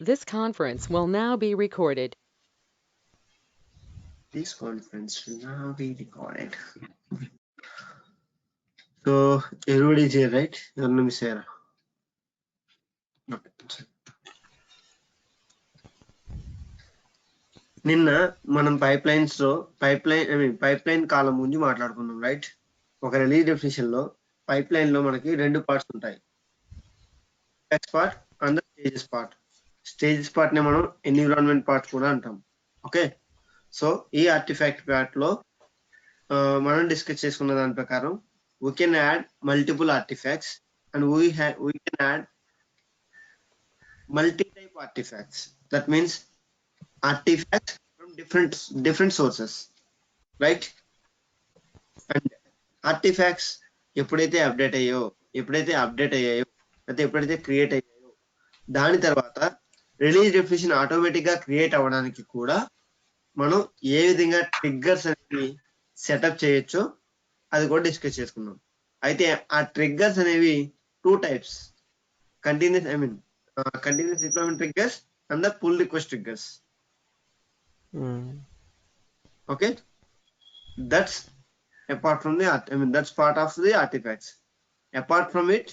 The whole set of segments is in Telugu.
This conference will now be recorded. This conference will now be recorded. So everybody is here, right? ఎవరన్నా మిస్ అయ్యారా? నిన్న మనం పైప్ లైన్ కాలం గురించి మాట్లాడుకున్నాం, రైట్? ఒక రిలీజ్ డెఫినేషన్ లో పైప్ లైన్ లో మనకి రెండు పార్ట్స్ ఉంటాయి, part and stages part. Stages part ని మనం ఎన్విరాన్మెంట్ పార్ట్ కూడా అంటాం. ఓకే, సో ఈ ఆర్టిఫాక్ట్ పార్ట్ లో మనం డిస్కస్ చేసుకున్న దాని ప్రకారం we can add multiple artifacts and we can add multi-type artifacts. That means artifacts from different sources, right? And artifacts ఎప్పుడైతే అప్డేట్ అయ్యాయో ఎప్పుడైతే క్రియేట్ అయ్యాయో దాని తర్వాత రిలీజ్ డెఫినిషన్ ఆటోమేటిక్ గా క్రియేట్ అవ్వడానికి కూడా మనం ఏ విధంగా ట్రిగ్గర్స్ అనేవి సెటప్ చేయొచ్చో అది కూడా డిస్కస్ చేసుకున్నాం. అయితే ఆ ట్రిగ్గర్స్ అనేవి two types, continuous deployment triggers and the pull request triggers. Okay, that's apart from the that's part of the artifacts. Apart from it,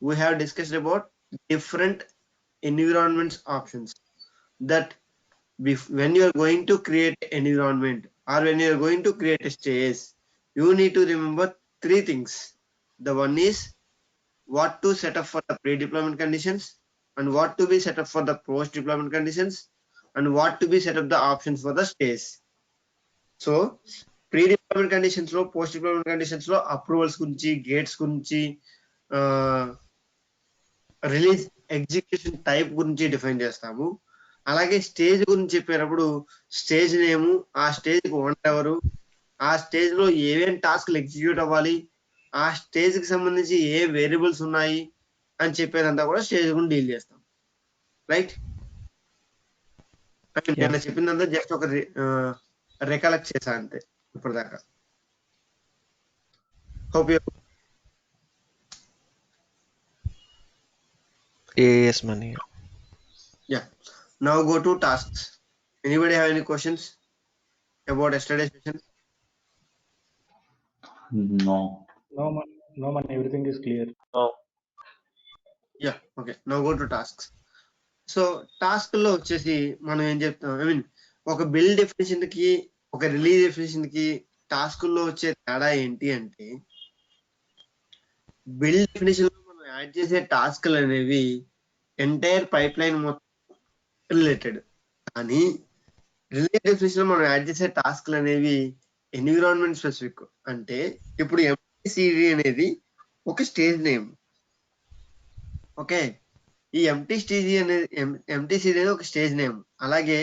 we have discussed about different environments options, that when you are going to create an environment or when you are going to create a stage, you need to remember three things. The one is what to set up for the pre-deployment conditions, and what to be set up for the post-deployment conditions, and what to be set up the options for the stage. So pre-deployment conditions లో post-deployment conditions లో అప్రూవల్స్ గురించి, గేట్స్ గురించి, రిలీజ్ ఎగ్జిక్యూషన్ టైప్ గురించి డిఫైన్ చేస్తాము. అలాగే స్టేజ్ గురించి చెప్పేటప్పుడు స్టేజ్ నేము, ఆ స్టేజ్ ఓనర్ ఎవరు, ఆ స్టేజ్ లో ఏమేమి టాస్క్లు ఎగ్జిక్యూట్ అవ్వాలి, ఆ స్టేజ్ కి సంబంధించి ఏ వేరియబుల్స్ ఉన్నాయి అని చెప్పేదంతా కూడా స్టేజ్ గురించి డీల్ చేస్తాం, రైట్? నేను చెప్పిందంతా జస్ట్ ఒక రికలెక్ట్ చేశా అంతే ఇప్పటిదాకా. Hope you. Yes, Mani. Yeah, now go to tasks. Anybody have any questions about yesterday's session? No. No man, everything is clear. Yeah, okay, now go to tasks. So task లో వచ్చేసి మనం ఏం చెప్తాం, ఒక బిల్డ్ డెఫినేషన్ కి ఒక రిలీజ్ డెఫినేషన్ కి టాస్క్ లో వచ్చే తేడా ఏంటి అంటే, బిల్డ్ డెఫినేషన్ లో మనం యాడ్ చేసే టాస్క్లు అనేవి ఎంటైర్ పైప్ లైన్ మొత్తం రిలేటెడ్, కానీ రిలీజ్ డెఫినేషన్ లో మనం యాడ్ చేసే టాస్క్లు అనేవి ఎన్విరాన్మెంట్ స్పెసిఫిక్. అంటే ఇప్పుడు ఎంటీసీడీ అనేది ఒక స్టేజ్ నేమ్. ఓకే, ఈ ఎంటీసీడీ అనేది ఒక స్టేజ్ నేమ్. అలాగే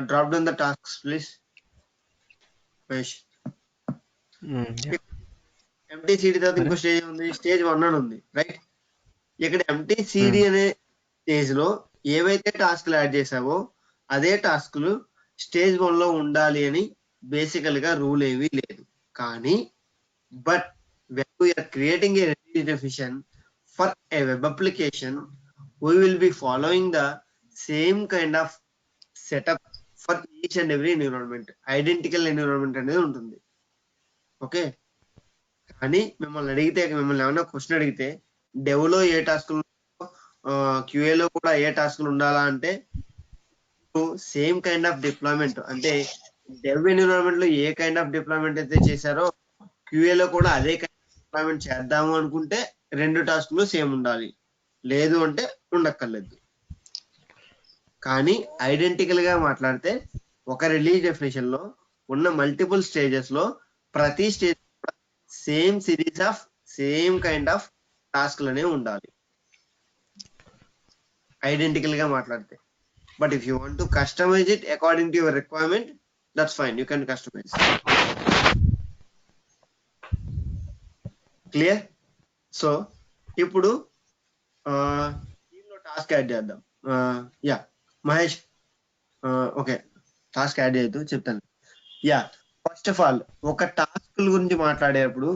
drop down the tasks please Mahesh. MTCD తర్వాత ఇంకో స్టేజ్ ఉంది, స్టేజ్ 1 అని ఉంది, రైట్? ఇక్కడ ఎంటీసీడీ అనే స్టేజ్ లో ఏవైతే టాస్క్లు యాడ్ చేసావో అదే టాస్క్లు స్టేజ్ 1 లో ఉండాలి అని బేసికల్ గా రూల్ ఏమీ లేదు. కానీ but when we are creating a release definition for a web application, we will be following the same kind of setup for each and every environment. Identical environment అనేది ఉంటుంది. ఓకే, కానీ మిమ్మల్ని ఏమైనా క్వశ్చన్ అడిగితే డెవ్ లో ఏ టాస్క్లు, క్యూఏలో కూడా ఏ టాస్క్లు ఉండాలా అంటే సేమ్ కైండ్ ఆఫ్ డిప్లాయ్మెంట్, అంటే డెవ్ ఎన్విరాన్మెంట్ లో ఏ కైండ్ ఆఫ్ డిప్లాయ్మెంట్ అయితే చేశారో క్యూఏలో కూడా అదే కైండ్ ఆఫ్ డిప్లాయ్మెంట్ చేద్దాము అనుకుంటే రెండు టాస్క్లు సేమ్ ఉండాలి, లేదు అంటే ఉండక్కర్లేదు. కానీ ఐడెంటికల్ గా మాట్లాడితే ఒక రిలీజ్ డెఫినేషన్ లో ఉన్న మల్టిపుల్ స్టేజెస్ లో ప్రతి stage same series of same kind of టాస్క్లనే ఉండాలి ఐడెంటికల్ గా మాట్లాడితే. But if you want to customize it according to your requirement, that's fine, you can customize. Clear? So ఇప్పుడు దీనిలో టాస్క్ యాడ్ చేద్దాం. Yeah Mahesh, okay task add చేయొద్దు, చెప్తాను. యా, ఫస్ట్ ఆఫ్ ఆల్ ఒక టాస్క్ గురించి మాట్లాడేటప్పుడు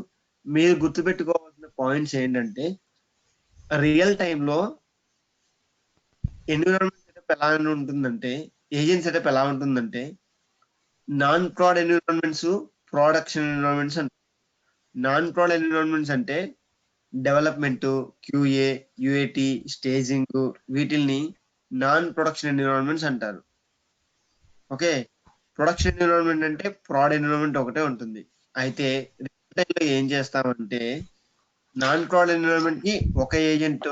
మీరు గుర్తుపెట్టుకోవాల్సిన పాయింట్స్ ఏంటంటే, రియల్ టైంలో ఎన్విరాన్మెంట్ ఎలా ఉంటుందంటే non proud environments, production environments అంటే నాన్ ప్రాడ్ ఎన్విరాన్మెంట్స్ అంటే డెవలప్మెంట్, క్యూఏ, యుఏటి, స్టేజింగ్ వీటిల్ని నాన్ ప్రొడక్షన్ ఎన్విరాన్మెంట్స్ అంటారు. ఓకే, ప్రొడక్షన్ ఎన్విరాన్మెంట్ అంటే ప్రాడ్ ఎన్విరాన్మెంట్ ఒకటే ఉంటుంది. అయితే ఏం చేస్తామంటే నాన్ ప్రాడ్ ఎన్విరాన్మెంట్ కి ఒక ఏజెంట్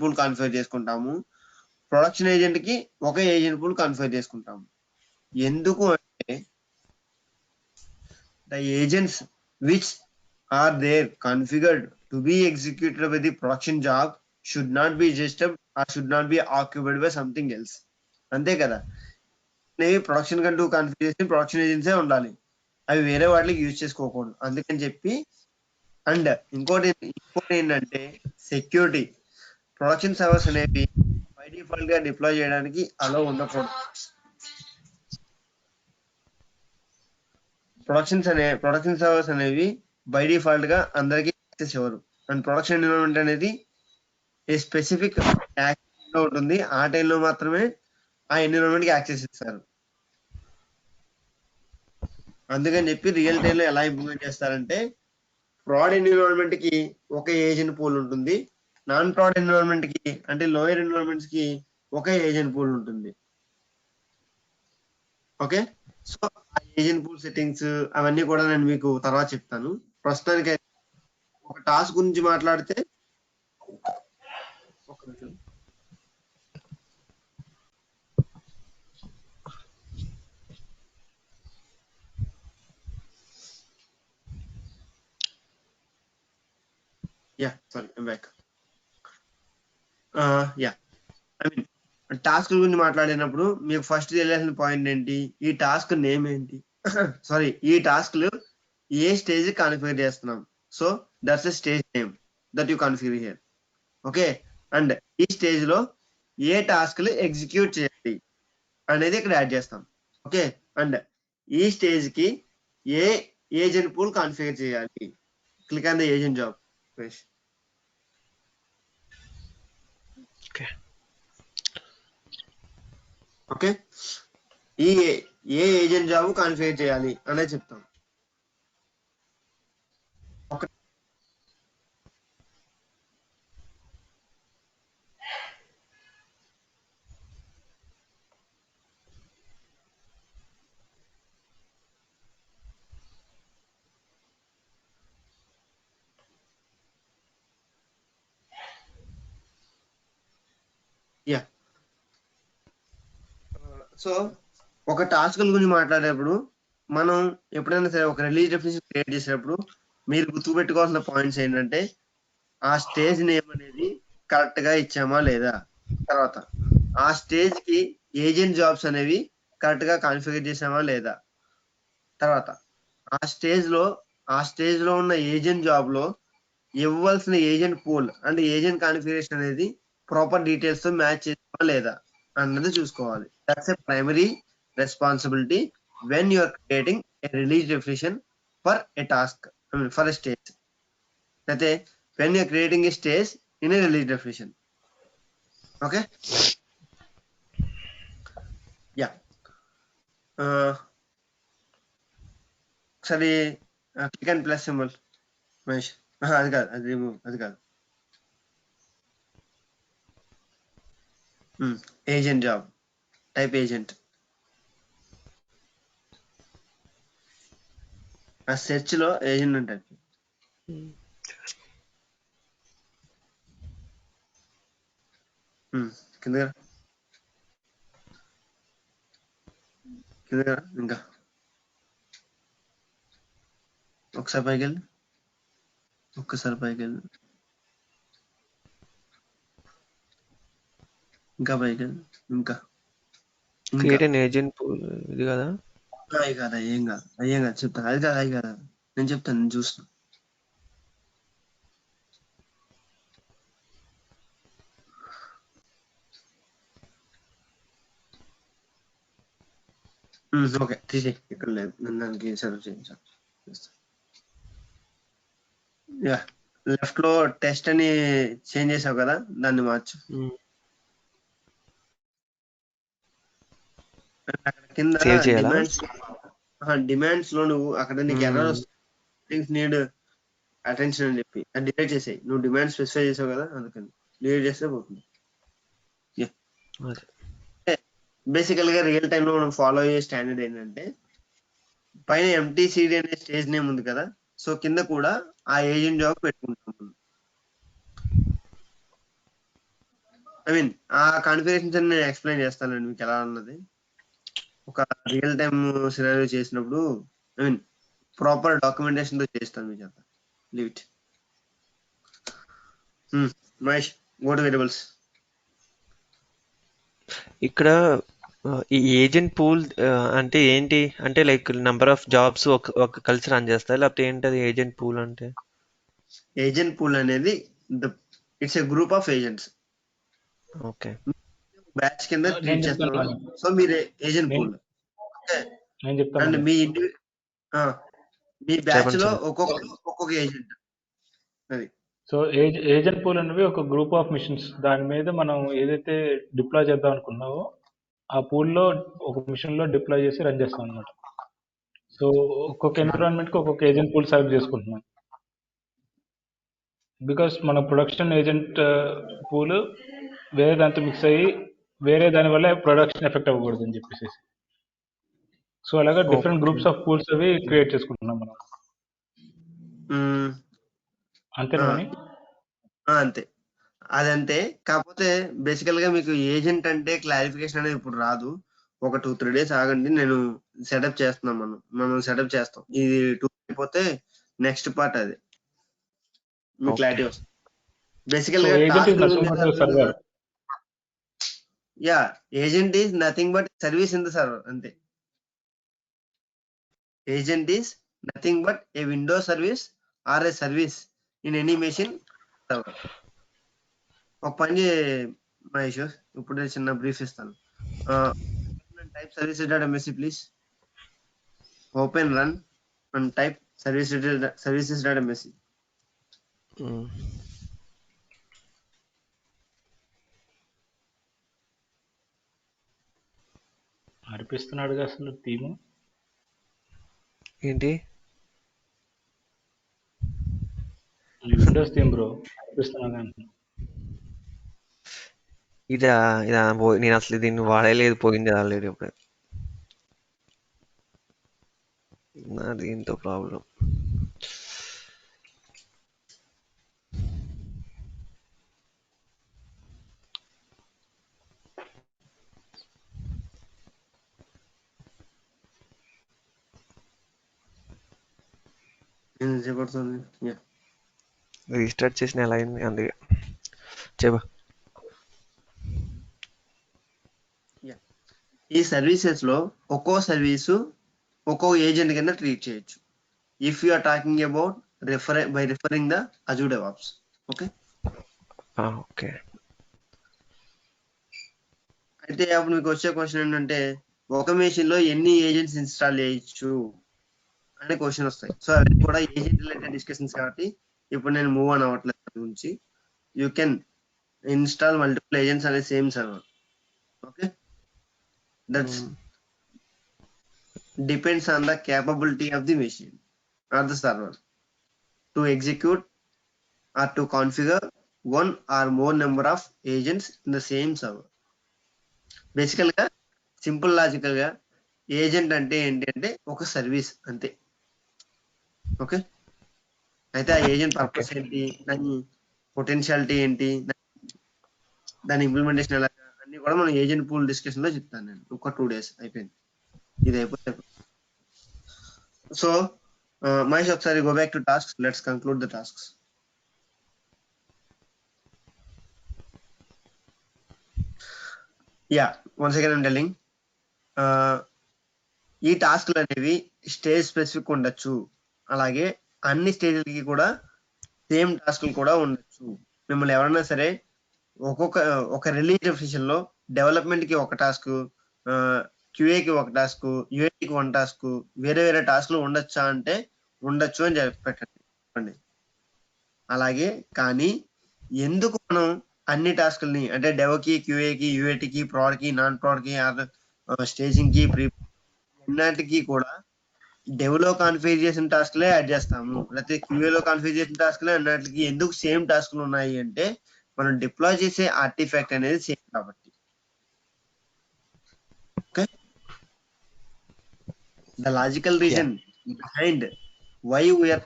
పూల్ కాన్ఫిగర్ చేసుకుంటాము. ప్రొడక్షన్ ఏజెంట్ కి ఒక ఏజెంట్ పూల్ కాన్ఫిగర్ చేసుకుంటాము. ఎందుకు అంటే the agents which are there configured to be executed by the production job should not be disturbed or should not be occupied by something else. అంతే కదా, ప్రొడక్షన్ కంటూ కాన్ఫిగర్ చేసి ప్రొడక్షన్ ఏజెన్సీ ఉండాలి, అవి వేరే వాటికి యూజ్ చేసుకోకూడదు. అందుకని చెప్పి అండ్ ఇంకోటి ఏంటంటే సెక్యూరిటీ. ప్రొడక్షన్ సర్వర్స్ అనేవి బై డిఫాల్ట్ గా డిప్లాయ్ చేయడానికి అలో ఉండకూడదు. ప్రొడక్షన్ సర్వర్స్ అనేవి బై డిఫాల్ట్ గా అందరికీ యాక్సెస్ ఇవ్వరు. అండ్ ప్రొడక్షన్ ఎన్విరాన్మెంట్ అనేది ఏ స్పెసిఫిక్ లో ఉంటుంది, ఆ టైంలో మాత్రమే ఆ ఎన్విరాన్మెంట్ కి యాక్సెస్ ఇస్తారు. అందుకని చెప్పి రియల్ టైమ్ లో ఎలా ఇంప్లిమెంట్ చేస్తారంటే ప్రాడ్ ఎన్విరాన్మెంట్ కి ఒక ఏజెంట్ పూల్ ఉంటుంది, నాన్ ప్రాడ్ ఎన్విరాన్మెంట్ కి అంటే లోయర్ ఎన్విరాన్మెంట్స్ కి ఒక ఏజెంట్ పూల్ ఉంటుంది. ఓకే, సో ఆ ఏజెంట్ పూల్ సెట్టింగ్స్ అవన్నీ కూడా నేను మీకు తర్వాత చెప్తాను. ప్రస్తుతానికి ఒక టాస్క్ గురించి మాట్లాడితే టాస్క్ గురించి మాట్లాడినప్పుడు మీకు ఫస్ట్ తెలియాల్సిన పాయింట్ ఏంటి, ఈ టాస్క్ నేమ్ ఏంటి, సారీ ఈ టాస్క్లు ఏ స్టేజ్ కాన్ఫిగర్ చేస్తున్నాం. So that's a stage name that you configure here. Okay, and ఈ స్టేజ్ లో ఏ టాస్క్లు ఎగ్జిక్యూట్ చేయాలి అనేది ఇక్కడ యాడ్ చేస్తాం. ఓకే, అండ్ ఈ స్టేజ్ కి ఏ ఏజెంట్ పూల్ కాన్ఫిగర్ చేయాలి. Click on the agent job. Okay, ఈ ఏ ఏజెంట్ జాబ్ కాన్ఫిగర్ చేయాలి అనేది చెప్తాం. యా, సో ఒక టాస్క్ గురించి మాట్లాడేటప్పుడు మనం ఎప్పుడైనా సరే ఒక రిలీజ్ డెఫినిషన్ క్రియేట్ చేసేటప్పుడు మీరు గుర్తుపెట్టుకోవాల్సిన పాయింట్స్ ఏంటంటే ఆ స్టేజ్ నేమ్ అనేది కరెక్ట్ గా ఇచ్చామా లేదా, తర్వాత ఆ స్టేజ్ కి ఏజెంట్ జాబ్స్ అనేవి కరెక్ట్ గా కాన్ఫిగర్ చేసామా లేదా, తర్వాత ఆ స్టేజ్ లో ఉన్న ఏజెంట్ జాబ్ లో ఇవ్వాల్సిన ఏజెంట్ పూల్ అంటే ఏజెంట్ కాన్ఫిగరేషన్ అనేది ప్రాపర్ డీటెయిల్స్ తో మ్యాచ్ చేసామా లేదా అన్నది చూసుకోవాలి. That's a primary responsibility when you are creating a release definition for a task, for a stage. అయితే when you are creating a stage in a release definition. Okay, yeah, ఒకసారి click and plus symbol Mahesh, అది కాదు, అది రిమూవ్, అది కాదు. Agent job type agent. ఆ సెర్చ్ లో ఏజెంట్ ఉంటుంది. కింద ఇంకా ఒకసారి పైకి వెళ్ళి ఇంకా పైకి వెళ్ళి ఇంకా క్రియేట్ అన్ ఏజెంట్ పూల్ ఇది కదా, అయ్యి కాదు, ఏం కాదు చెప్తాను. అది కాదు నేను చెప్తాను, నేను చూస్తున్నా. ఓకే, తీసి ఇక్కడ లేదు, నేను దానికి సర్వ్ చేయించాను. యా, లెఫ్ట్ లో టెస్ట్ అని చేంజ్ చేసావు కదా, దాన్ని మార్చు. అక్కడ కింద సేవ్ చేయాలా? డిమాండ్స్ లో నువ్వు అక్కడ నీకు ఎర్రర్ థింగ్స్ నీడ్ అటెన్షన్ అని చెప్పి అది డిలీట్ చేసేయి. నువ్వు డిమాండ్ స్పెసిఫై చేసావు కదా, అందుకని డిలీట్ చేస్తే పోతుంది. బేసికల్ గా రియల్ టైమ్ లో మనం ఫాలో అయ్యే స్టాండర్డ్ ఏంటంటే పైన ఎంటీసీడీ అనే స్టేజ్ నేమ్ ఉంది కదా, సో కింద కూడా ఆ ఏజెంట్ జాబ్ పెట్టుకుంటాం. ఐ మీన్ ఆ కాన్ఫిగరేషన్స్ అని నేను ఎక్స్ప్లెయిన్ చేస్తానండి మీకు ఎలా ఉన్నది. ఒక రియల్ టైమ్ సినారియో చేసినప్పుడు ఐ మీన్ ప్రాపర్ డాక్యుమెంటేషన్ తో చేస్తాను మీకు అంతా. Leave it. Mahesh, go to variables. ఇక్కడ ఈ ఏజెంట్ పూల్ అంటే ఏంటి? అంటే లైక్ నెంబర్ ఆఫ్ జాబ్స్ ఒక కలిసి రన్ చేస్తాయి, లేకపోతే ఏంటది ఏజెంట్ పూల్ అంటే? ఏజెంట్ పూల్ అనేది it's a group of agents. Okay, batch కింద నేను ట్రీట్ చెప్తాను చేస్తున్నాం. సో మీరు ఏజెంట్ పూల్ నేను అండ్ చెప్తాను. మీ బ్యాచ్ చెప్పండి లో సార్. ఒక్కొక్క ఏజెంట్. అది సో ఏజెంట్ పూల్ అనేవి ఒక గ్రూప్ ఆఫ్ మిషన్స్. దాని మీద మనం ఏదైతే డిప్లాయ్ చేద్దాం అనుకున్నామో ఆ పూల్లో ఒక మిషన్ లో డిప్లాయ్ చేసి రన్ చేస్తాం అనమాట. సో ఒక్కొక్క ఎన్విరాన్మెంట్ కి ఒక్కొక్క ఏజెంట్ పూల్ సెలెక్ట్ చేసుకుంటున్నాం. బికాస్ మన ప్రొడక్షన్ ఏజెంట్ పూల్ వేరే దాంతో మిక్స్ అయ్యి వేరే దాని వల్ల ప్రొడక్షన్ ఎఫెక్ట్ అవ్వకూడదు అని చెప్పేసి. సో అలాగా డిఫరెంట్ గ్రూప్స్ ఆఫ్ పూల్స్ అవి క్రియేట్ చేసుకుంటున్నాం మనం. అంతేనా మని? అంతే, అదంతే. కాకపోతే బేసికల్ గా మీకు ఏజెంట్ అంటే క్లారిఫికేషన్ అనేది ఇప్పుడు రాదు. ఒక 2-3 days ఆగండి, నేను సెటప్ చేస్తున్నాం. మనం సెటప్ చేస్తాం. ఇది 2 అయిపోతే నెక్స్ట్ పార్ట్ అది మీకు క్లారిటీ వస్తుంది. బేసికల్ సో గా agent is nothing but server. Yeah, agent is nothing but service in the server. అంతే. Agent is nothing but a window service or a service in any machine server. ఒక పని మహేష్, ఇప్పుడు చిన్న బ్రీఫ్ ఇస్తాను. Type services.msc please. Open run and type services.msc. అనిపిస్తున్నాడుగా అసలు థీమ్ ఏంటి? విండోస్ థీమ్ బ్రో, అనిపిస్తున్నాగా. ఇదా ఇదా నేను అసలు దీన్ని వాడలేదు, పోయింది ఆల్రెడీ. ఇప్పుడు నా దీంతో ప్రాబ్లం. రీస్టార్ట్ చేసిన ఎలా అయింది అందుకే చెప్ప. ఈ సర్వీసెస్ లో ఒక్కో సర్వీసు ఒక్కో ఏజెంట్ కింద ట్రీట్ చేయొచ్చు. If you are talking about by referring the Azure DevOps. Okay. Okay. అయితే అప్పుడు మీకు వచ్చే క్వశ్చన్ ఏంటంటే ఒక మెషిన్ లో ఎన్ని ఏజెంట్స్ ఇన్స్టాల్ చేయొచ్చు అనే క్వశ్చన్ వస్తాయి. సో అవి కూడా ఏజెంట్ రిలేటెడ్ డిస్కషన్స్ కాబట్టి ఇప్పుడు నేను మూవ్ ఆన్ అవ్వట్లేదు దాని గురించి. You can install multiple agents అనే same server. Okay, that's depends on the capability of the machine or the server to execute or to configure one or more number of agents in the same server. బేసికల్ గా సింపుల్ లాజికల్ గా ఏజెంట్ అంటే ఏంటి అంటే ఒక సర్వీస్ అంతే. ఓకే, అయితే ఆ ఏజెంట్ పర్పస్ ఏంటి, దాని పొటెన్షియాలిటీ ఏంటి, దాని ఇంప్లిమెంటేషన్ ఎలా, అన్ని కూడా మనం ఏజెంట్ పూల్ డిస్కషన్ లో చెప్తాను నేను. ఒక 2 days అయిపోయింది, ఇది అయిపోతే. సో మహేష్, ఒకసారి go back to tasks. Let's conclude the tasks. Yeah, once again I'm telling, ఈ టాస్క్లు అనేవి స్టేజ్ స్పెసిఫిక్ ఉండొచ్చు, అలాగే అన్ని స్టేజ్లకి కూడా సేమ్ టాస్క్లు కూడా ఉండొచ్చు. మిమ్మల్ని ఎవరైనా సరే ఒక రిలీజ్ అఫీషియల్ లో డెవలప్మెంట్ కి ఒక టాస్క్, క్యూఏకి ఒక టాస్క్, యూఏకి 1 టాస్క్, వేరే వేరే టాస్క్లు ఉండొచ్చా అంటే ఉండొచ్చు అని చెప్పండి. అలాగే కానీ ఎందుకు మనం అన్ని టాస్క్లని అంటే డెవకి, క్యూఏకి, యూఏటికి, ప్రాడ్కి, నాన్ ప్రాడ్కి, స్టేజింగ్ కి అన్నిటికీ కూడా డెవ్లో కాన్ఫిగర్ చేసిన టాస్క్లే యాడ్ చేస్తాము, లేకపోతే క్యూఏలో కాన్ఫిగర్ చేసిన టాస్క్లే అన్నిటికీ ఎందుకు సేమ్ టాస్క్లు ఉన్నాయి అంటే మనం డిప్లాయ్ చేసే ఆర్టిఫాక్ట్ అనేది సేమ్ కాబట్టి. Okay, the logical reason behind why we are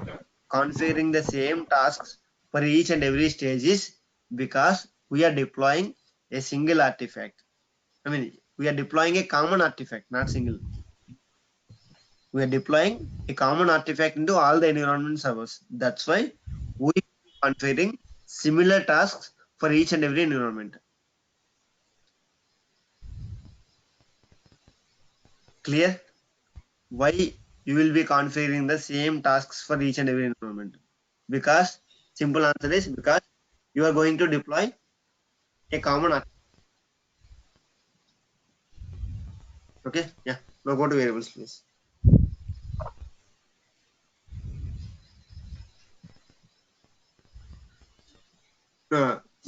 configuring the same tasks for each and every stage is because we are deploying a single artifact. I mean, we are deploying a common artifact, not single. We are deploying a common artifact into all the environment servers. That's why we are configuring similar tasks for each and every environment. Clear? Why you will be configuring the same tasks for each and every environment? Because simple answer is because you are going to deploy a common artifact. Okay, yeah, now go to variables please.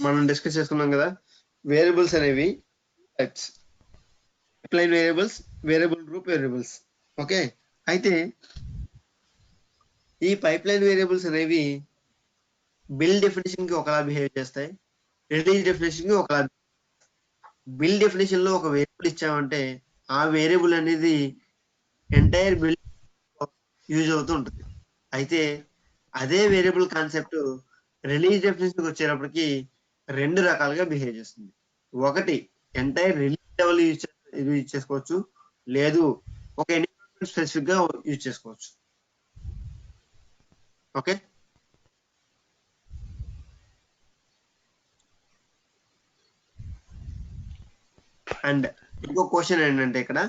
మనం డిస్కస్ చేసుకున్నాం కదా వేరియబుల్స్ అనేవి types, pipeline variables, variable group variables. Okay, అయితే ఈ పైప్లైన్ వేరియబుల్స్ అనేవి బిల్డ్ డెఫినేషన్ కి ఒకలా బిహేవ్ చేస్తాయి, రిలీజ్ డెఫినేషన్ కి ఒకలా. బిల్డ్ డెఫినేషన్ లో ఒక వేరియబుల్ ఇచ్చామంటే ఆ వేరియబుల్ అనేది ఎంటైర్ బిల్డ్ యూజ్ అవుతూ ఉంటుంది. అయితే అదే వేరియబుల్ కాన్సెప్ట్ రిలీజ్ డెఫినేషన్ వచ్చేటప్పటికి రెండు రకాలుగా బిహేవ్ చేస్తుంది. ఒకటి ఎంటైర్ రిలీజ్ లెవెల్ యూజ్ చేసుకోవచ్చు, లేదు ఒక ఎన్విరాన్మెంట్ స్పెసిఫిక్ గా యూజ్ చేసుకోవచ్చు. ఓకే, అండ్ ఇంకో క్వశ్చన్ ఏంటంటే ఇక్కడ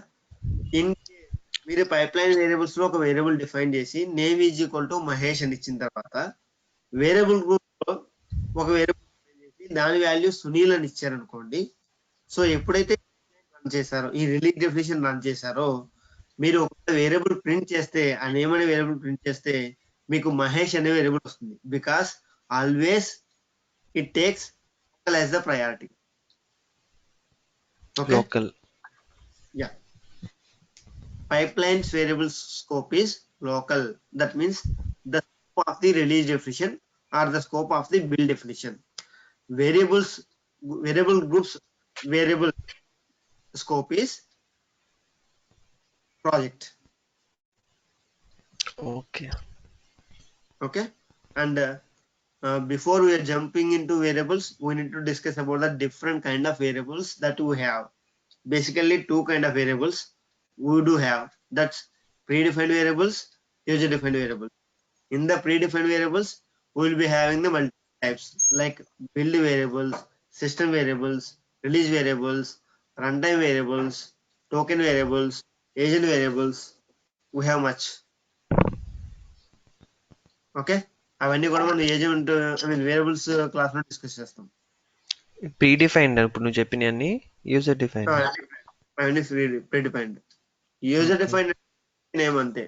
మీరు పైప్లైన్ వేరియబుల్స్ లో ఒక వేరియబుల్ డిఫైన్ చేసి name is equal to Mahesh అని ఇచ్చిన తర్వాత వేరియబుల్ గ్రూప్ లో ఒక వేరియబుల్ డిఫైన్ చేసి దాని వాల్యూ సునీల్ అని ఇచ్చారనుకోండి. సో ఎప్పుడైతే రన్ చేశారో ఈ రిలీజ్ డెఫినేషన్ రన్ చేశారో మీరు ఒక వేరియబుల్ ప్రింట్ చేస్తే ఆ నేమ్ అనే వేరియబుల్ ప్రింట్ చేస్తే మీకు మహేష్ అనే వేరియబుల్ వస్తుంది. Because always it takes as the priority. Okay, local. yeah, pipelines variable scope is local. That means the scope of the release definition or the scope of the build definition. Variables, variable groups, variable scope is project. Okay. Okay, and before we are jumping into variables, we need to discuss about the different kind of variables that we have. Basically, two kind of variables we do have. That's predefined variables, user defined variables. In the predefined variables, we will be having the multiple types like build variables, system variables, release variables, runtime variables, token variables, agent variables. We have much. Okay, అవన్నీ కూడా మనం ఏజెంట్ వేరియబుల్స్ క్లాస్ లో డిస్కస్ చేస్తాం. ప్రీడిఫైన్డ్ ఇప్పుడు నువ్వు చెప్పినవన్నీ యూజర్ డిఫైన్డ్. అవన్నీ ప్రీడిఫైన్డ్. యూజర్ డిఫైన్డ్ ఏమంతే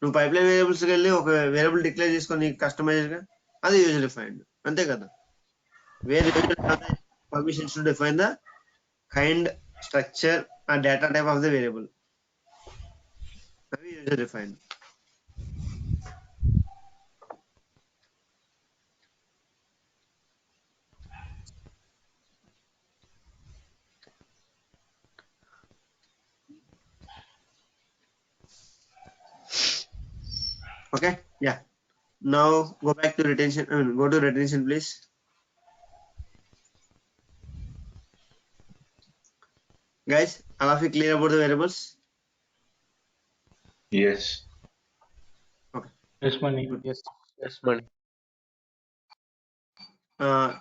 నువ్వు పైప్లైన్ వేరియబుల్స్ వెళ్ళి ఒక వేరియబుల్ డిక్లేర్ చేసుకొని కస్టమైజ్ గా అది యూజర్ డిఫైన్డ్ అంతే కదా. వేరే permissions to define the kind, structure and data type of the variable, అవి user defined. Okay, yeah, now go back to retention. Go to retention please. Guys, all of you clear about the variables? Yes. Okay, yes Mani. Yes Mani.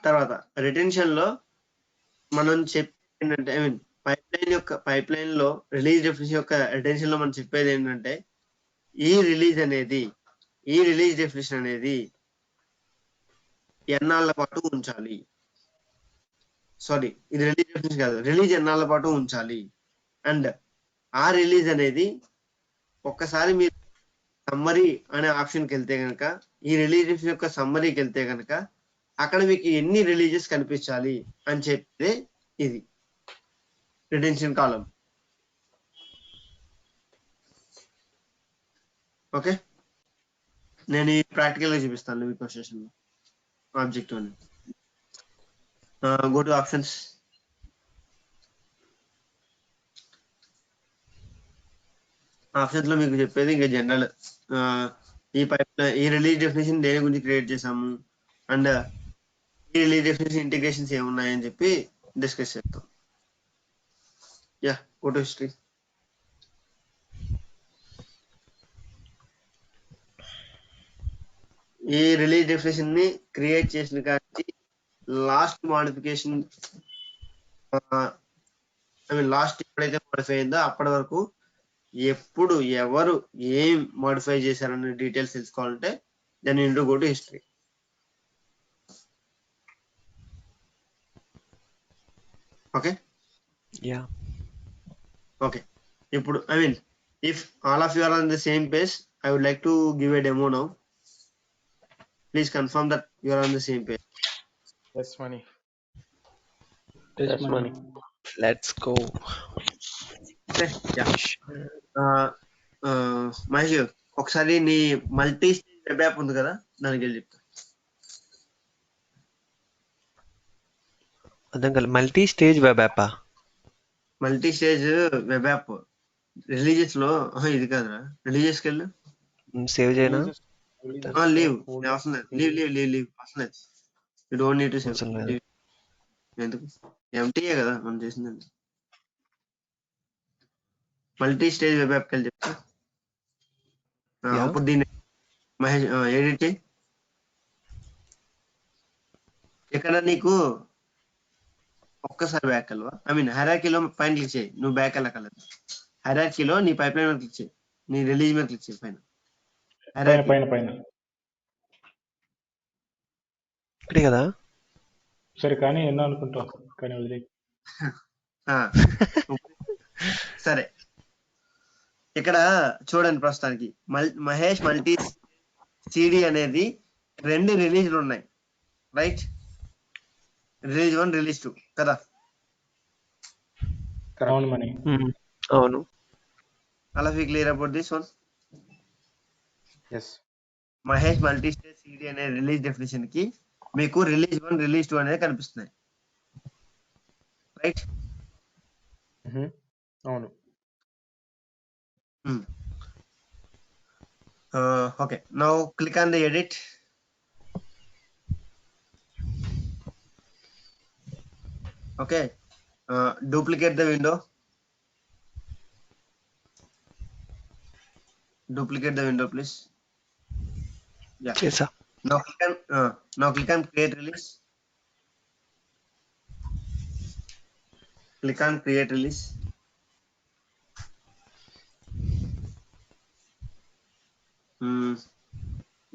తర్వాత రిటెన్షన్ లో మనం చెప్పేది ఏంటంటే పైప్లైన్ లో రిలీజ్ డెఫినేషన్ యొక్క రిటెన్షన్ లో మనం చెప్పేది ఏంటంటే ఈ రిలీజ్ డెఫినేషన్ అనేది ఎన్నాళ్ళ పాటు ఉంచాలి. సారీ, ఇది రిలీజ్ డెఫినేషన్ కాదు, రిలీజ్ ఎన్నాళ్ళ పాటు ఉంచాలి. అండ్ ఆ రిలీజ్ అనేది ఒక్కసారి మీరు సమ్మరీ అనే ఆప్షన్కి వెళ్తే కనుక, ఈ రిలీజ్ డెఫినేషన్ యొక్క సమ్మరీకి వెళ్తే కనుక అక్కడ మీకు ఎన్ని రిలీజెస్ కనిపించాలి అని చెప్పే ఇది రిటెన్షన్ కాలం. ఓకే, నేను ఈ ప్రాక్టికల్ గా చూపిస్తాను మీకు సెషన్ లో ఆబ్జెక్టివ్ అని. Go to options. ఆప్షన్స్ లో మీకు చెప్పేది ఇంకా జనరల్ ఈ రిలీజ్ డెఫినేషన్ దేని గురించి క్రియేట్ చేసాము అండ్ ఈ రిలీజ్ డెఫినేషన్ ఇంటిగ్రేషన్స్ ఏమున్నాయని చెప్పి డిస్కస్ చేస్తాం. Yeah, go to history. ఈ రిలీజ్ డెఫినేషన్ ని క్రియేట్ చేసిన కానీ లాస్ట్ మోడిఫికేషన్ లాస్ట్ ఎప్పుడైతే మోడిఫై అయిందో అప్పటి వరకు ఎప్పుడు ఎవరు ఏం మోడిఫై చేశారనే డీటెయిల్స్ తెలుసుకోవాలంటే then you go to history. Okay yeah okay, ఇప్పుడు if all of you are on the same page, I would like to give a demo now. Please confirm that you are on the same page. Yes, money. Yes, money. Let's go. Okay, yeah. Mahesh, ఒకసారి నీ మల్టీ స్టేజ్ వెబ్ యాప్ ఉంది కదా, దానికి వెళ్ళి చెప్తా. అర్థం కాదు, మల్టీ స్టేజ్ వెబ్ యాపా? Multi stage web app releases లో ఇది కాదురా, రిలీజియస్ కి వెళ్ళు. సేవ్ చేయనా? లీవ్ అవసరం లేదు, లీవ్ అవసరం లేదు. You don't need to save. అవసరం లేదు. ఎందుకు? ఎంటీఏ కదా మనం చేసిందండి. మల్టీ స్టేజ్ వెబ్ యాప్కి వెళ్ళి చెప్తా. Yeah. అప్పుడు దీన్ని మహేష్ ఎడిట్ చేయి. ఇక్కడ నీకు ఒక్కసారి బ్యాక్ వెళ్ళవా, హైరార్కీలో పైన క్లిక్ చేయి. నువ్వు బ్యాక్ వెళ్ళకలేదు, హైరార్కీలో నీ పైప్ లైన్ మీద క్లిక్ చేయి, నీ రిలీజ్ మీద క్లిక్ చేయి. పైన పైన ఇక్కడే కదా? సరే కానీ ఎన్నో అనుకుంటాం కానీ వదిలే. సరే, ఇక్కడ చూడండి ప్రస్తుతానికి మహేష్ మల్టీ సిడి అనేది 2 రిలీజ్లు ఉన్నాయి, రైట్? రిలీజ్ 1, రిలీజ్ 2 కదా. అవును మనీ. అవును. అలా clear about this one. Yes. Mahesh multi stage CD అనే రిలీజ్ డెఫినేషన్ కి మీకు రిలీజ్ 1, రిలీజ్ 2 అనేది కనిపిస్తున్నాయి, రైట్? అవును. Okay, now click on the edit. Okay, duplicate the window. Duplicate the window, please. Yeah. చేసా. Now click on create release. Click on create release.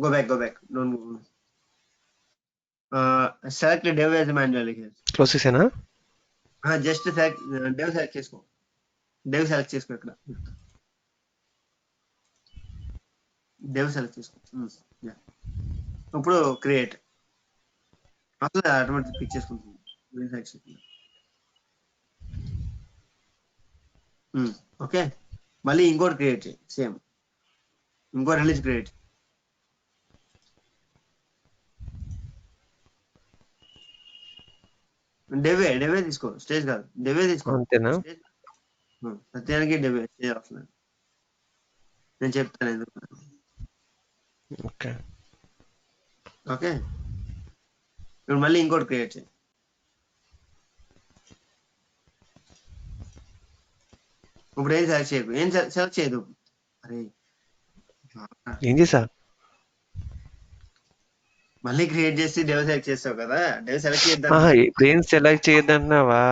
Go back. Don't go. Select dev as manually here. Close చేసానా? Just select dev select చేసుకో. Dev select చేసుకో ఇక్కడ. Dev select చేసుకో. Yeah. ఇప్పుడు క్రియేట్ అసలు ఆటోమేటిక్ పిక్ చేసుకుంటుంది. ఓకే, మళ్ళీ ఇంకోటి క్రియేట్ చేయి, సేమ్ ఇంకో రిలీజ్ క్రియేట్. డెవే తీసుకో, స్టేజ్ కాదు, డెవే తీసుకో. అంతేనా? సత్యానికి డెవే స్టేజ్ అవసరం, నేను చెప్తాను ఎందుకు. ఓకే ఓకే, ఇప్పుడు మళ్ళీ ఇంకోటి క్రియేట్ చేయి. ఇప్పుడు ఏం సెలెక్ట్ చేయకు, ఏం సెలెక్ట్ చేయదు. అరే ఏం చేసా? మళ్ళీ క్రియేట్ చేసి డెవ్ సెలెక్ట్ చేస్తావు కదా, డెవ్ సెలెక్ట్ చేద్దాం. ఇప్పుడు ఏం సెలెక్ట్ చేయొద్దన్నావా?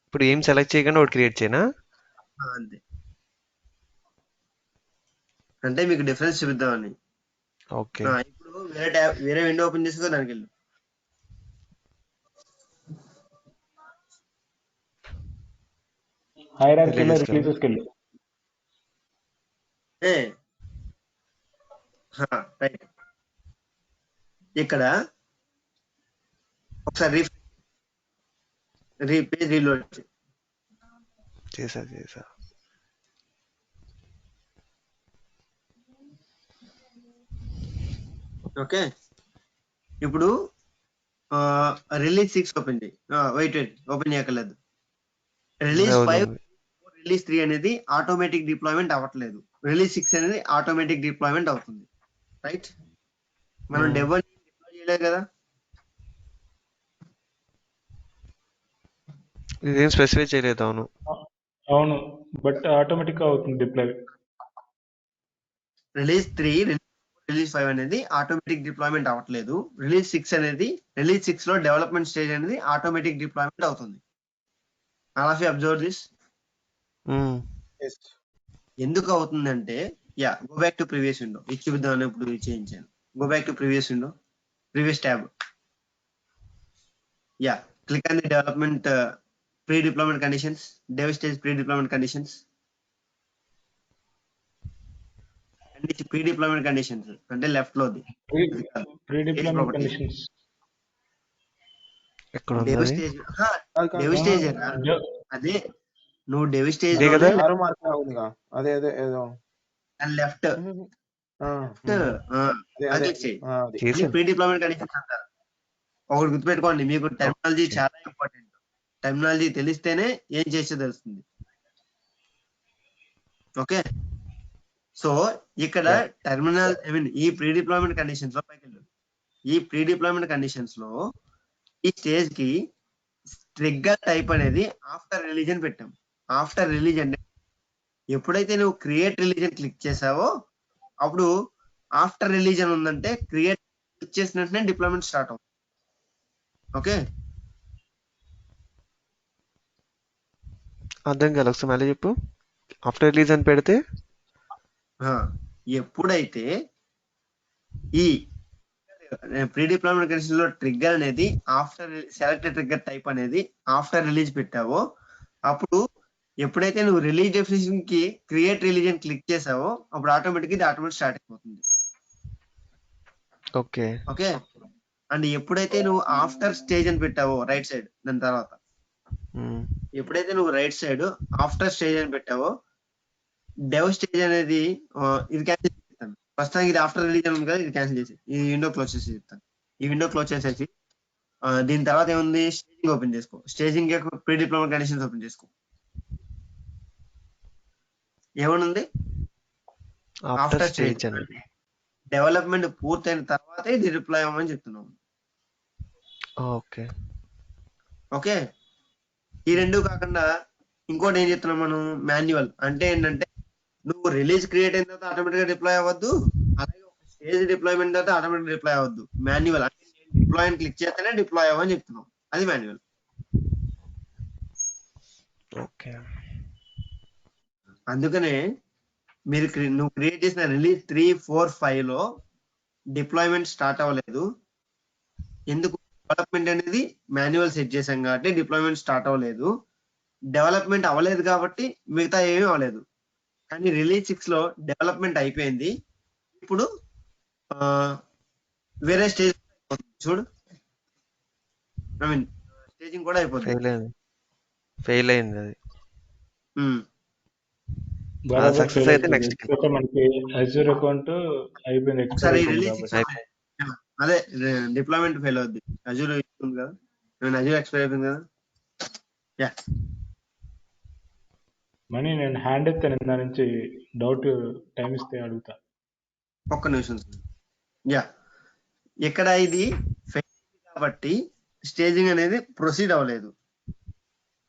ఇప్పుడు ఏం సెలెక్ట్ చేయకుండా ఒకటి క్రియేట్ చేయనా? అంతే, అంటే మీకు డిఫరెన్స్ చూపిద్దామని. ఓకే, ఇప్పుడు వేరే విండో ఓపెన్ చేసుకో, దానికి వెళ్ళు. హైరార్కీలో రిలీజెస్కి వెళ్ళు. రైట్, ఇక్కడ ఒకసారి పేజ్ రీలోడ్ చేసా. ఓకే, ఇప్పుడు రిలీజ్ 6 ఓపెన్ చేయి. వెయిట్ ఓపెన్ చేయక్కర్లేదు. రిలీజ్ 5 రిలీజ్ 3 అనేది ఆటోమేటిక్ డిప్లాయ్మెంట్ అవ్వట్లేదు. రిలీజ్ 6 అనేది ఆటోమేటిక్ డిప్లాయ్మెంట్ అవుతుంది. రైట్, మనం డెవల్ డిప్లాయ్ చేయలేదు కదా. ఇదేం స్పెసిఫై చేయలేదు. అవును, అవును, బట్ ఆటోమేటిక్ గా అవుతుంది డిప్లాయ్. రిలీజ్ 3 రిలీజ్ 5 అనేది ఆటోమేటిక్ డిప్లాయ్మెంట్ అవ్వట్లేదు. రిలీజ్ 6 అనేది రిలీజ్ 6 లో డెవలప్మెంట్ స్టేజ్ అనేది ఆటోమేటిక్ డిప్లాయ్మెంట్ అవుతుంది. All of you observe this. Yes. ఎందుకు అవుతుందంటే, go back to previous window. ఇది చూద్దాం, ఇప్పుడు చేయించాను. Go back to previous window, previous tab. Click on the development pre deployment conditions, dev stage pre deployment conditions. Pre deployment conditions అంటే లెఫ్ట్ లోది ప్రీ డిప్లాయ్మెంట్ కండిషన్స్. ఎక్కడ డెవ్ ఉంది? స్టేజ్, కాదు, డెవ్ కాదు. స్టేజ్ అదే, నువ్వు డెవ్ స్టేజ్ ఇదే కదా? ఆరో మార్క్ ఉందిగా, అదే ఏదో లెఫ్ట్ అదే అది చేశాను. ప్రీ డిప్లాయ్మెంట్ కండిషన్స్ అంటారు. ఒకటి గుర్తుపెట్టుకోండి, మీకు టెర్మినాలజీ Okay. చాలా ఇంపార్టెంట్. టెర్మినాలజీ తెలిస్తేనే ఏం చేసే తెలుస్తుంది. ఓకే, సో ఇక్కడ టెర్మినల్ ఈ ప్రీ డిప్లాయ్మెంట్ కండిషన్స్ లో పైకి వెళ్ళు. ఈ ప్రీ డిప్లాయ్మెంట్ కండిషన్స్ లో ఈ స్టేజ్ కి ట్రిగ్గర్ టైప్ అనేది ఆఫ్టర్ రిలీజన్ పెట్టాం. ఆఫ్టర్ రిలీజన్, ఎప్పుడైతే నువ్వు క్రియేట్ రిలీజన్ క్లిక్ చేసావో అప్పుడు ఆఫ్టర్ రిలీజన్ ఉందంటే క్రియేట్ క్లిక్ చేసిన వెంటనే డిప్లాయ్మెంట్ స్టార్ట్ అవుతుంది. ఓకే, అర్థం కాదు, ఒకసారి మళ్ళీ చెప్పు. ఆఫ్టర్ రిలీజ్ అని పెడితే ఎప్పుడైతే ఈ ప్రీ డిప్లాయ్మెంట్ కండిషన్ లో ట్రిగ్గర్ అనేది ఆఫ్టర్ సెలెక్టెడ్ ట్రిగ్గర్ టైప్ అనేది ఆఫ్టర్ రిలీజ్ పెట్టావో అప్పుడు ఎప్పుడైతే నువ్వు రిలీజ్ డెఫినేషన్ కి క్రియేట్ రిలీజన్ క్లిక్ చేసావో అప్పుడు ఆటోమేటిక్ ఇది ఆటోమేటిక్ స్టార్ట్ అయిపోతుంది. ఓకే. ఓకే, అండ్ ఎప్పుడైతే నువ్వు ఆఫ్టర్ స్టేజ్ అని పెట్టావో రైట్ సైడ్, దాని తర్వాత ఎప్పుడైతే నువ్వు రైట్ సైడ్ ఆఫ్టర్ స్టేజ్ అని పెట్టావో డెవ్ స్టేజ్ అనేది ఇది క్యాన్సిల్ చేస్తాను. ప్రస్తుతానికి ఇది ఆఫ్టర్ రిలీజన్ ఉంది కదా, ఇది క్యాన్సిల్ చేసి ఈ విండో క్లోజ్ చేసి చెప్తాను. ఈ విండో క్లోజ్ చేసేసి దీని తర్వాత ఏముంది, స్టేజింగ్ ఓపెన్ చేసుకో. Staging pre deployment conditions open చేసుకో. ఏమనుంది, ఆఫ్టర్ స్టేజ్ అని. డెవలప్మెంట్ పూర్తయిన తర్వాత ఇది డిప్లాయ్ అవ్వమని చెప్తున్నాం. ఓకే. ఓకే, ఈ రెండు కాకుండా ఇంకోటి ఏం చెప్తున్నాం మనం, మాన్యువల్ అంటే ఏంటంటే నువ్వు రిలీజ్ క్రియేట్ అయిన తర్వాత ఆటోమేటిక్ గా డిప్లాయ్ అవ్వద్దు, అలాగే ఒక స్టేజ్ డిప్లాయ్మెంట్ తర్వాత ఆటోమేటిక్ డిప్లాయ్ అవ్వద్దు. మాన్యువల్ అంటే డిప్లాయ్ అని క్లిక్ చేస్తేనే డిప్లాయ్ అవ్వని చెప్తున్నాం, అది మాన్యువల్. ఓకే. అందుకనే మీరు నువ్వు క్రియేట్ చేసిన రిలీజ్ 3, 4, 5 లో డిప్లాయ్మెంట్ స్టార్ట్ అవ్వలేదు. ఎందుకు, డెవలప్మెంట్ అనేది మాన్యువల్ సెట్ చేసాం కాబట్టి డిప్లాయ్మెంట్ స్టార్ట్ అవ్వలేదు. డెవలప్మెంట్ అవ్వలేదు కాబట్టి మిగతా ఏమీ అవ్వలేదు. కానీ రిలీజ్ 6 లో డెవలప్మెంట్ అయిపోయింది. ఇప్పుడు వేరే స్టేజ్ చూడు, ఐ మీన్ స్టేజింగ్ కూడా అయిపోతుంది. ఫెయిల్ అయింది అది. సక్సెస్ అయితే నెక్స్ట్ మనకి అజూర్ అకౌంట్ అయిపోయింది. ఒకసారి రిలీజ్ అదే డిప్లాయ్మెంట్ ఫెయిల్ అవుద్ది. అజూర్ ఉంది కదా, అజూర్ ఎక్స్పైర్ అయిపోయింది కదా. మనీ నేను హ్యాండ్ ఎత్తాను, దాని నుంచి డౌట్ టైం ఇస్తే అడుగుతా. ఒక్క నిమిషం. ఇక్కడ ఇది ఫెయిల్ కాబట్టి స్టేజింగ్ అనేది ప్రొసీడ్ అవ్వలేదు.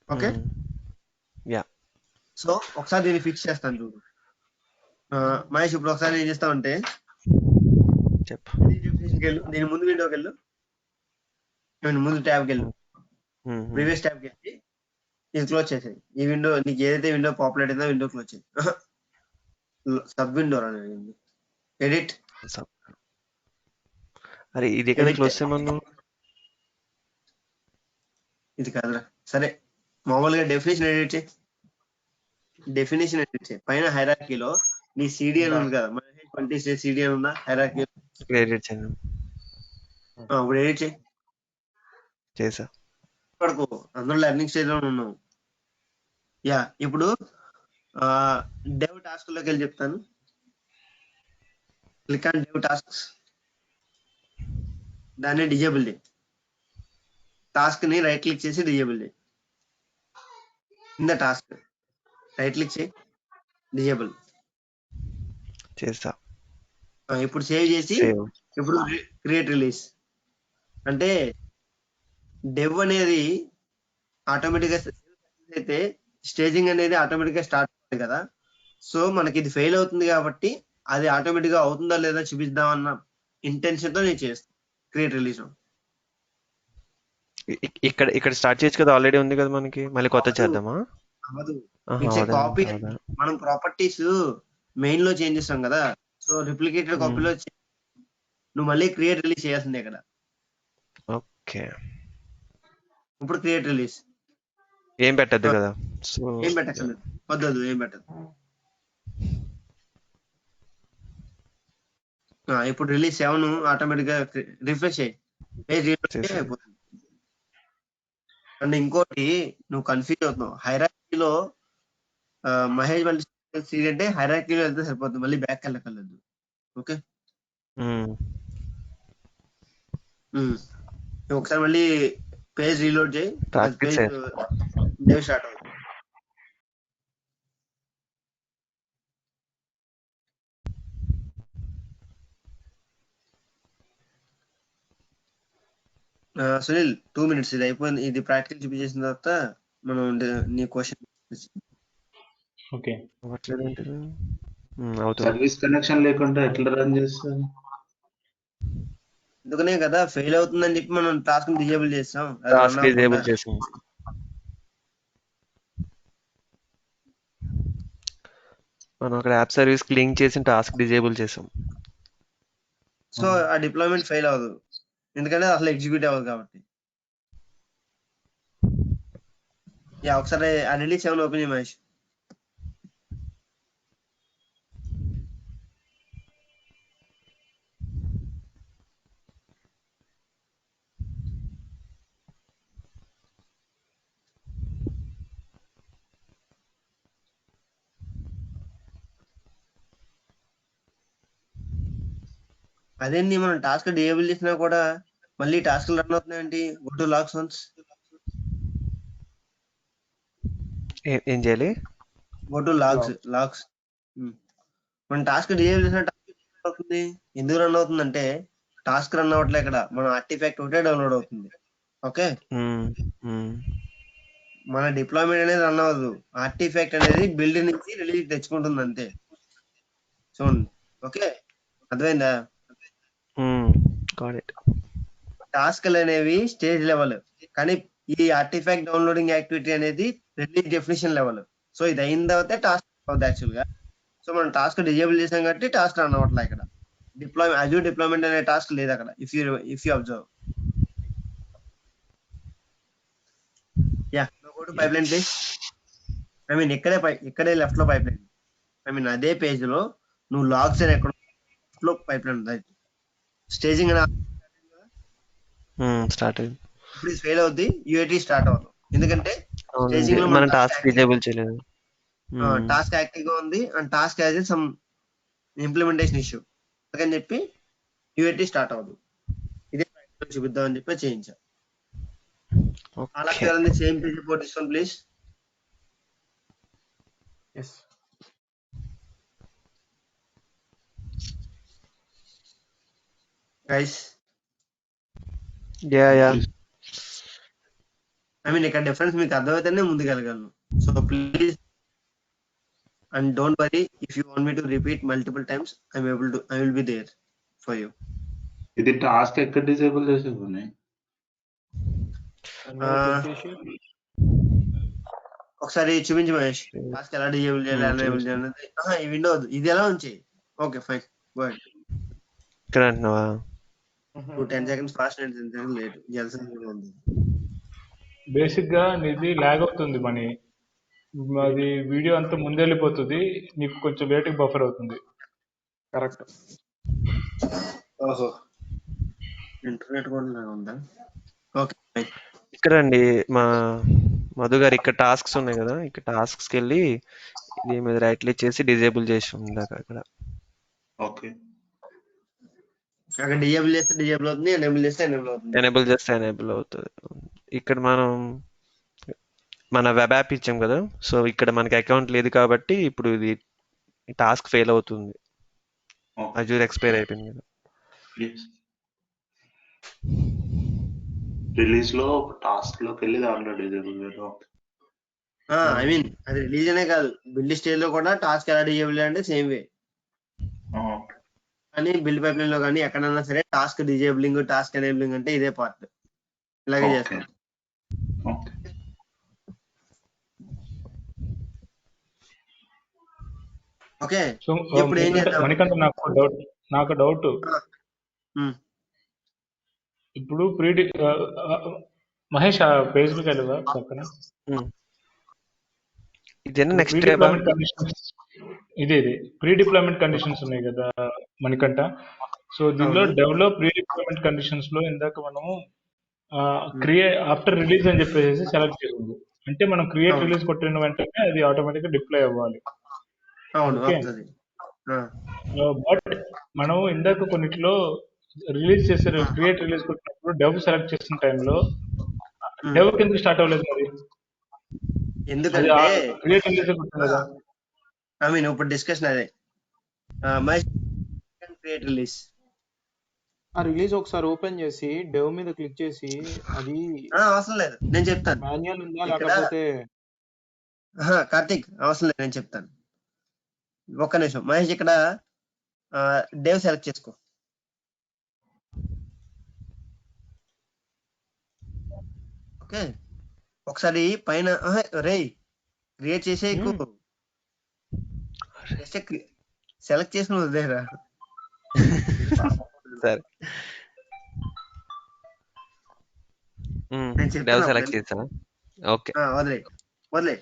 ఓకే, సో ఒకసారి దీన్ని ఫిక్స్ చేస్తాను చూడు మహేష్. ఇప్పుడు ఒకసారి ఏం చేస్తామంటే దీని ముందు విండోకి వెళ్ళు, ముందు ట్యాబ్కి వెళ్ళు, ప్రీవియస్ ట్యాబ్కి వెళ్ళి ఇది క్లోజ్ చేసేది. ఈ విండో నీకు ఏదైతే విండో పాపులేట్ అయిందో విండో క్లోజ్ చేయి. సబ్ విండో అనేది ఎడిట్. అరే ఇది ఎక్కడ క్లోజ్ చేయమను, ఇది కాదురా. సరే, మామూలుగా డెఫినేషన్ ఎడిట్ చేయి. డెఫినేషన్ ఎడిట్ చేయి. పైన హైరార్కీలో నీ సిడి అని ఉంది కదా, మన 20 సిడి అని ఉందా హైరార్కీ? ఎడిట్ చేయండి. ఇప్పుడు ఎడిట్ చేయి. చేసా. పడుకో, అందులో లెర్నింగ్ స్టేజ్ లో ఉన్నావు. ఇప్పుడు డెవ్ టాస్క్ లోకి వెళ్ళి చెప్తాను. Click on dev tasks. దాన్ని డిజేబుల్ చేయి. టాస్క్ ని రైట్ క్లిక్ చేసి డిజేబుల్ చేయి. కింద టాస్క్ రైట్ క్లిక్ చేయి, డిజేబుల్. చేస్తా. ఇప్పుడు సేవ్ చేసి సేవ్. ఇప్పుడు క్రియేట్ రిలీజ్ అంటే డెవ్ అనేది ఆటోమేటిక్ గా అయితే స్టేజింగ్ అనేది ఆటోమేటిక్ గా స్టార్ట్ అవుతుంది కదా. సో మనకి ఇది ఫెయిల్ అవుతుంది కాబట్టి అది ఆటోమేటిక్ గా అవుతుందా లేదా చూపిద్దామన్న ఇంటెన్షన్ తో నేను చేస్తాను క్రియేట్ రిలీజ్. ఇక్కడ ఇక్కడ స్టార్ట్ చేయొచ్చు కదా, ఆల్రెడీ ఉంది కదా మనకి, మళ్ళీ కొత్త చేద్దామా? అవ్వదు. ఆహా, ఇట్స్ ఏ అవదా కాపీ. అవదా. మనం ప్రాపర్టీస్ మెయిన్ లో చేంజ్ చేస్తాం కదా. సో రిప్లికేటెడ్ కాపీలో నువ్వు మళ్ళీ క్రియేట్ రిలీజ్ చేయాల్సిందే ఇక్కడ. ఓకే. ఇప్పుడు క్రియేట్ రిలీజ్ ఏం పెట్టద్దు కదా. సో ఏం పెట్టక్కర్లేదు, వద్దదు ఏం పెట్టదు. ఇప్పుడు రిలీజ్ 7 ఆటోమేటిక్ గా రిఫ్రెష్ అయ్యి పేజ్ చేసాను. అయిపోతుంది. అండ్ ఇంకోటి నువ్వు కన్ఫ్యూజ్ అవుతున్నావు, హైరార్కీలో మహేష్ మల్టీ సీరీ అంటే హైరార్కీలో వెళ్తే సరిపోతుంది, మళ్ళీ బ్యాక్ వెళ్ళక్కర్లేదు. ఓకే, ఒకసారి మళ్ళీ పేజ్ రీలోడ్ చేయి, ప్రాక్టీస్ పేజ్ డేవ్ స్టార్ట్ అవుతుంది. సునీల్ 2 minutes ఇది అయిపోయింది. ఇది ప్రాక్టికల్ చూపించేసిన తర్వాత మనం నీ క్వశ్చన్. ఓకే. అవుతుంది. సర్వీస్ కనెక్షన్ లేకుండా ఎట్లా రన్ చేస్తారు? అందుకనే కదా ఫెయిల్ అవుతుందని చెప్పి మనం టాస్క్ డిజేబుల్ చేస్తాం. టాస్క్ డిజేబుల్ చేసింది. మనం అక్కడ యాప్ సర్వీస్ కి లింక్ చేసి టాస్క్ డిజేబుల్ చేసాం. సో ఆ డిప్లాయ్మెంట్ ఫెయిల్ అవ్వదు, ఎందుకంటే అసలు ఎగ్జిక్యూట్ అవ్వదు కాబట్టి. ఒకసారి ఆ రిలీజ్ 7 ఓపెన్ చేయి మహేష్. అదేంటి మనం టాస్క్ డిజేబుల్ చేసినా కూడా మళ్ళీ టాస్క్ రన్ అవుతున్నాయండి. Go to logs once. ఏం చేయాలి? Go to logs. మన టాస్క్ డిజేబుల్ చేసిన టాస్క్ అవుతుంది. ఎందుకు రన్ అవుతుందంటే టాస్క్ రన్ అవ్వట్లే, ఇక్కడ మన ఆర్టిఫాక్ట్ ఒకటే డౌన్లోడ్ అవుతుంది. ఓకే, మన డిప్లాయ్మెంట్ అనేది రన్ అవ్వదు. ఆర్టిఫాక్ట్ అనేది బిల్డ్ నుంచి రిలీజ్ తెచ్చుకుంటుంది అంతే. చూడండి. ఓకే, అర్థమైందా? టాస్క్లు అనేవి స్టేజ్ లెవెల్, కానీ ఈ ఆర్టిఫాక్ట్ డౌన్లోడింగ్ యాక్టివిటీ అనేది రిలీజ్ డెఫినేషన్ లెవెల్. సో ఇది అయిన తర్వాత టాస్క్ అవుతుంది యాక్చువల్ గా. సో మనం టాస్క్ డిజేబుల్ చేసాం కాబట్టి టాస్క్ రన్ అవ్వట్లే. ఇక్కడ అజూర్ డిప్లాయ్మెంట్ అనే టాస్క్ లేదు అక్కడ. If you observe. Go to pipeline please. I mean ఇక్కడే లెఫ్ట్ లో పైప్లైన్. ఐ మీన్ అదే పేజ్ లో నువ్వు లాగ్స్ అని ఎక్కడ లో పైప్లైన్ స్టేజింగ్ స్టార్ట్ అయింది. ఇప్పుడు ఫెయిల్ అవుద్ది, యూఏటీ స్టార్ట్ అవ్వదు. ఎందుకంటే స్టేజింగ్ లో మనం టాస్క్ డిజేబుల్ చేయలేదు. టాస్క్ యాక్టివ్ గా ఉంది and task as some implementation issue అని చెప్పి యూఏటీ స్టార్ట్ అవ్వదు. ఇదే చూపిద్దాం అని చెప్పి చేయించా. అలా సేమ్ పేజ్ రిపోర్ట్ ఇస్తాను ప్లీజ్. గైస్, ఐ మీన్ ఇక్కడ డిఫరెన్స్ మీకు అర్థమైతేనే ముందుకెళ్ళగలను. So please and don't worry, if you want me to repeat multiple times I will be there for you. ఇది టాస్క్ ఎక్కడ డిసేబుల్ చేసేది? ఒకసారి చూపించి మహేష్, టాస్క్ ఎలా డిజేబుల్ చేయాలి, ఎనేబుల్ చేయాలి. ఈ విండో ఇది ఎలా ఉంచి. Okay fine, go ahead. ఇక్కడ అంటున్నావా? 10 seconds ఫాస్ట్, 10 seconds లేట్. జల్సన్ ఉంది. బేసిక్ గా నీది లాగ్ అవుతుంది మనీ. అది వీడియో అంతా ముందెళ్ళిపోతుంది, నీకు కొంచెం లేట్కి బఫర్ అవుతుంది. కరెక్ట్. ఓహో, ఇంటర్నెట్ కూడా ఉందా? Okay fine. ఇక్కడ అండి మా మధు గారు, ఇక్కడ టాస్క్స్ ఉన్నాయి కదా, ఇక్కడ టాస్క్స్కి వెళ్ళి దీని మీద రైట్ క్లిక్ చేసి డిజేబుల్ చేసి ఉందాక అక్కడ. ఓకే, అక్కడ డిజేబుల్ చేస్తే డిజేబుల్ అవుతుంది, ఎనేబుల్ చేస్తే ఎనేబుల్ అవుతుంది. ఎనేబుల్ చేస్తే ఎనేబుల్ అవుతుంది. ఇక్కడ మనం మన వెబ్ యాప్ ఇచ్చాం కదా, సో ఇక్కడ మనకి అకౌంట్ లేదు కాబట్టి ఇప్పుడు ఇది టాస్క్ ఫెయిల్ అవుతుంది. అజూర్ ఎక్స్పైర్ అయిపోయింది కదా. రిలీజ్ లో టాస్క్ లోకి వెళ్ళి దాంట్లో డిజేబుల్ ఐ మీన్ అది రిలీజ్ అనే కాదు, బిల్డ్ స్టేజ్ లో కూడా టాస్క్ ఎలా డిజేబుల్ అంటే సేమ్ వే. కానీ బిల్డ్ పైప్లైన్ లో కానీ ఎక్కడన్నా సరే టాస్క్ డిజేబులింగ్, టాస్క్ ఎనేబులింగ్ అంటే ఇదే పార్ట్. ఇలాగే చేస్తాం. ఓకే, సో ఇప్పుడు ఏం చేద్దాం? మణికంఠ నాకు డౌట్ ఇప్పుడు మహేష్ ఆ పేజ్ లోకి వెళ్ళవా పక్కన? ఇదేనా నెక్స్ట్ ప్రీ డిప్లాయ్మెంట్ కండిషన్స్ ఇది ప్రీ డిప్లాయ్మెంట్ కండిషన్స్ ఉన్నాయి కదా మణికంఠ. సో దీనిలో డెవలప్ ప్రీ డిప్లాయ్మెంట్ కండిషన్స్ లో ఇందాక మనము ఆఫ్టర్ రిలీజ్ అని చెప్పేసి సెలెక్ట్ చేసింది. అంటే మనం క్రియేట్ రిలీజ్ కొట్టిన వెంటనే అది ఆటోమేటిక్ గా డిప్లాయ్ అవ్వాలి. బట్ మనం ఇందాక కొన్నిటిలో రిలీజ్ చేసే క్రియేట్ రిలీజ్ కొట్టినప్పుడు డెవ్ సెలెక్ట్ చేసిన టైంలో డెవ్ కింద స్టార్ట్ అవ్వలేదు. మరి ఎందుకంటే క్రియేట్ రిలీజ్ కొట్టినదా? ఐ మీన్ ఇప్పుడు డిస్కషన్ అదే క్రియేట్ రిలీజ్. ఆ రిలీజ్ ఒకసారి ఓపెన్ చేసి డెవ్ మీద క్లిక్ చేసి అది అవసరం లేదు, నేను చెప్తాను. మాన్యువల్ ఉందా లేకపోతే కార్తిక్ అవసరం లేదు, నేను చెప్తాను. ఒక్క నిమిషం మహేష్, ఇక్కడ డెవ్ సెలెక్ట్ చేసుకో. ఓకే, ఒకసారి పైన రే క్రియేట్ చేసే సెలెక్ట్ చేసిన వదిలేరా. సరే సెలెక్ట్ చేసాను. ఓకే, వదిలే.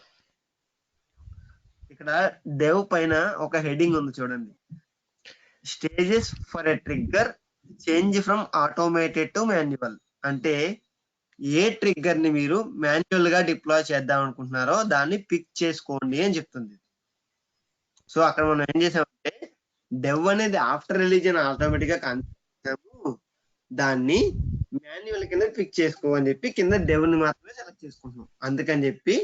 ఇక్కడ డెవ్ పైన ఒక హెడింగ్ ఉంది చూడండి, stages for a trigger change from automated to manual. అంటే ఏ ట్రిగ్గర్ ని మీరు మాన్యువల్ గా డిప్లాయ్ చేద్దాం అనుకుంటున్నారో దాన్ని పిక్ చేసుకోండి అని చెప్తుంది. సో అక్కడ మనం ఏం చేసామంటే డెవ్ అనేది ఆఫ్టర్ రిలీజ్ అని ఆటోమేటిక్ గా కనిపిస్తాము, దాన్ని మాన్యువల్ కింద పిక్ చేసుకో అని చెప్పి కింద డెవ్ ని మాత్రమే సెలెక్ట్ చేసుకుంటున్నాం. అందుకని చెప్పి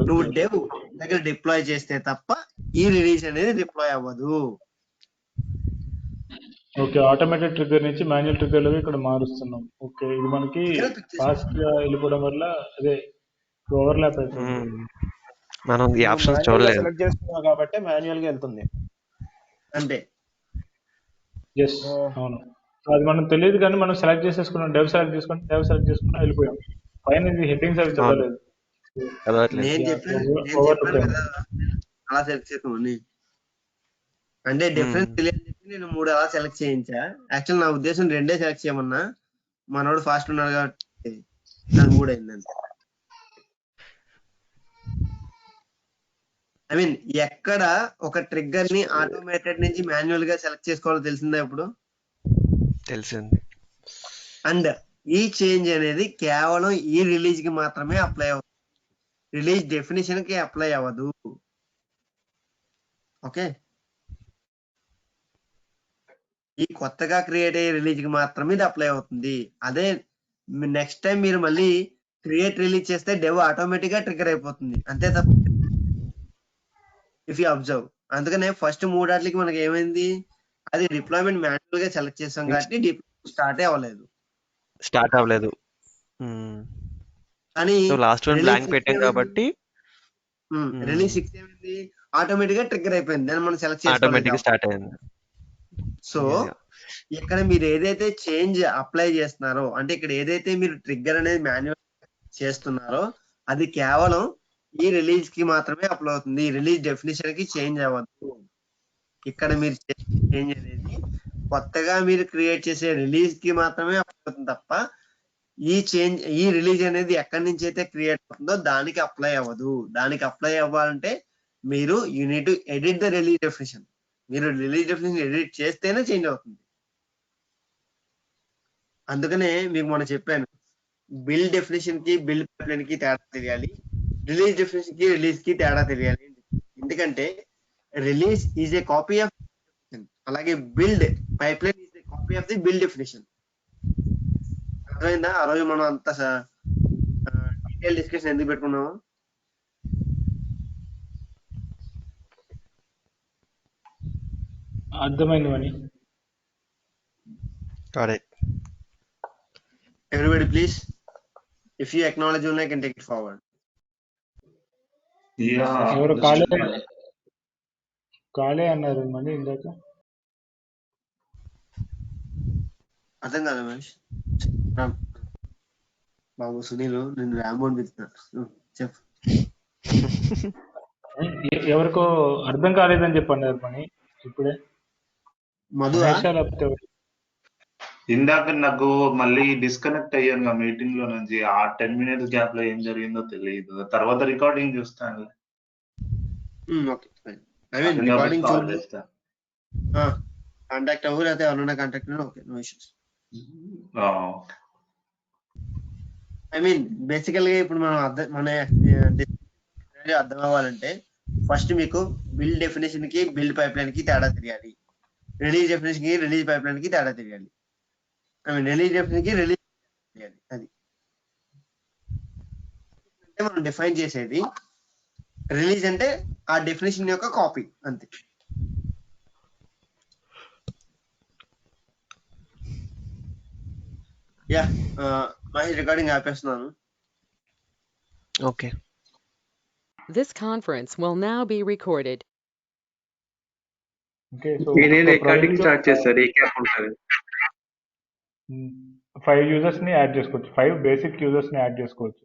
నువ్వు డెవ్ దగ్గర డిప్లాయ్ చేస్తే తప్ప ఈ రిలీజ్ అనేది డిప్లాయ్ అవ్వదు. ఓకే, ఆటోమేటెడ్ ట్రిగ్గర్ నుంచి మాన్యువల్ ట్రిగ్గర్ లో ఇక్కడ మారుస్తున్నాం. ఓకే, ఇది మనకి ఫాస్ట్ గా వెళ్ళిపోవడం వల్ల అదే ఓవర్లాప్ అయిపోతుంది. మనం ఈ ఆప్షన్స్ చూడలేదు సెలెక్ట్ చేసుకున్నాం కాబట్టి మాన్యువల్ గా వెళ్తుంది అంటే. ఎస్, అవును. అది మనం తెలియదు కానీ మనం సెలెక్ట్ చేసేసుకున్నాం, డెవ్ సెలెక్ట్ చేసుకున్నాం వెళ్ళిపోయాం. పైన ఇది హెడ్డింగ్స్ అవి చదవలేదు. నేను చెప్పాను కదా అలా సెలెక్ట్ చేసుకోమని. అంటే డిఫరెన్స్ తెలియని చెప్పి నేను 3 అలా సెలెక్ట్ చేయించా. యాక్చువల్ నా ఉద్దేశం 2 సెలెక్ట్ చేయమన్నా, మనోడు ఫాస్ట్ ఉన్నాడు కాబట్టి అది 3 అయిందంటే. ఐ మీన్ ఎక్కడ ఒక ట్రిగ్గర్ ని ఆటోమేటెడ్ నుంచి మాన్యువల్ గా సెలెక్ట్ చేసుకోవాలో తెలిసిందా ఇప్పుడు? తెలిసింది. అండ్ ఈ చేంజ్ అనేది కేవలం ఈ రిలీజ్ కి మాత్రమే అప్లై అవుతుంది, రిలీజ్ డెఫినేషన్ కి అప్లై అవ్వదు. ఓకే, ఈ కొత్తగా క్రియేట్ అయ్యే రిలీజ్ కి మాత్రమే ఇది అప్లై అవుతుంది. అదే నెక్స్ట్ టైం మీరు మళ్ళీ క్రియేట్ రిలీజ్ చేస్తే డెవ్ ఆటోమేటిక్ గా ట్రిగ్గర్ అయిపోతుంది, అంతే తప్ప. ఇఫ్ యూ అబ్జర్వ్, అందుకనే ఫస్ట్ 3 వాటికి మనకి ఏమైంది, అది డిప్లాయ్మెంట్ మాన్యువల్ గా సెలెక్ట్ చేసాం కాబట్టి స్టార్ట్ అవ్వలేదు. కానీ లాస్ట్ వన్ బ్లాంక్ పెట్టాం కాబట్టి రిలీజ్ 6 ఏమైంది, ఆటోమేటిక్ గా ట్రిగ్గర్ అయిపోయింది, దాన్ని మనం సెలెక్ట్ ఆటోమేటిక్ స్టార్ట్ అయింది. సో ఇక్కడ మీరు ఏదైతే చేంజ్ అప్లై చేస్తున్నారో, అంటే ఇక్కడ ఏదైతే మీరు ట్రిగ్గర్ అనేది మాన్యువల్ చేస్తున్నారో అది కేవలం ఈ రిలీజ్ కి మాత్రమే అప్లై అవుతుంది, రిలీజ్ డెఫినేషన్ కి చేంజ్ అవ్వదు. ఇక్కడ మీరు చేంజ్ అనేది కొత్తగా మీరు క్రియేట్ చేసే రిలీజ్ కి మాత్రమే అప్లై అవుతుంది తప్ప ఈ రిలీజ్ అనేది ఎక్కడి నుంచి అయితే క్రియేట్ అవుతుందో దానికి అప్లై అవ్వదు. దానికి అప్లై అవ్వాలంటే మీరు you need to edit the release definition. మీరు రిలీజ్ డెఫినేషన్ ఎడిట్ చేస్తేనే చేంజ్ అవుతుంది. అందుకనే మీకు మొన్న చెప్పాను, బిల్డ్ డెఫినేషన్ కి బిల్డ్ పైప్లైన్ కి తేడా తెలియాలి, రిలీజ్ డెఫినేషన్ కి రిలీజ్ కి తేడా తెలియాలి. ఎందుకంటే release is a copy of, అలాగే build pipeline is a copy copy of the build definition. అర్థమైందా? ఆ రోజు మనం అంత డీటెయిల్ డిస్కషన్ ఎందుకు పెట్టుకున్నాము? అర్థమైంది మని. Got it. Everybody please, if you acknowledge only, I can take it forward. Yeah, ఎవరు understood. కాలే అన్నారు మని ఇందాక. అర్థం కాదు మహేష్. బాబు సునీల్ నేను ర్యాంబో అనిపిస్తున్నా. చెప్పు. ఎవరికో అర్థం కాలేదని చెప్పన్నారు మని ఇప్పుడే. మధు మహేషా లేకపోతే ఎవరు? ఇందాక నాకు మళ్ళీ డిస్కనెక్ట్ అయ్యాను మీటింగ్ లో నుంచి. ఆ 10 minutes గ్యాప్ లో ఏం జరిగిందో తెలియదు. తర్వాత రికార్డింగ్ చూస్తాను. Okay I mean recording call చూడు, చేస్తా. కాంటాక్ట్ అవ్వు, లేకపోతే ఎవరైనా contact okay, no issues. I mean బేసికల్ గా ఇప్పుడు మనం అర్థం అవ్వాలంటే ఫస్ట్ మీకు బిల్డ్ డెఫినేషన్ కి బిల్డ్ పైప్ లైన్ కి తేడా తెలియాలి. రిలీజ్ డెఫినేషన్ కి రిలీజ్ పైప్ లైన్ కి తేడా తెలియాలి. ఐ మీన్ రిలీజ్ డెఫినేషన్ కి రిలీజ్ తెలియాలి. అది అంటే మనం డిఫైన్ చేసేది. రిలీజ్ అంటే ఆ డెఫినేషన్ యొక్క కాపీ అంతే. యా మహేష్ రికార్డింగ్ ఆపేస్తున్నాను. Okay. This conference will now be recorded. Okay. So నేనే ఒక రికార్డింగ్ ప్రాజెక్ట్ స్టార్ట్ చేస్తా, రీక్యాప్ ఉంటుంది. 5 users ని యాడ్ చేసుకోవచ్చు. 5 బేసిక్ యూజర్స్ ని యాడ్ చేసుకోవచ్చు.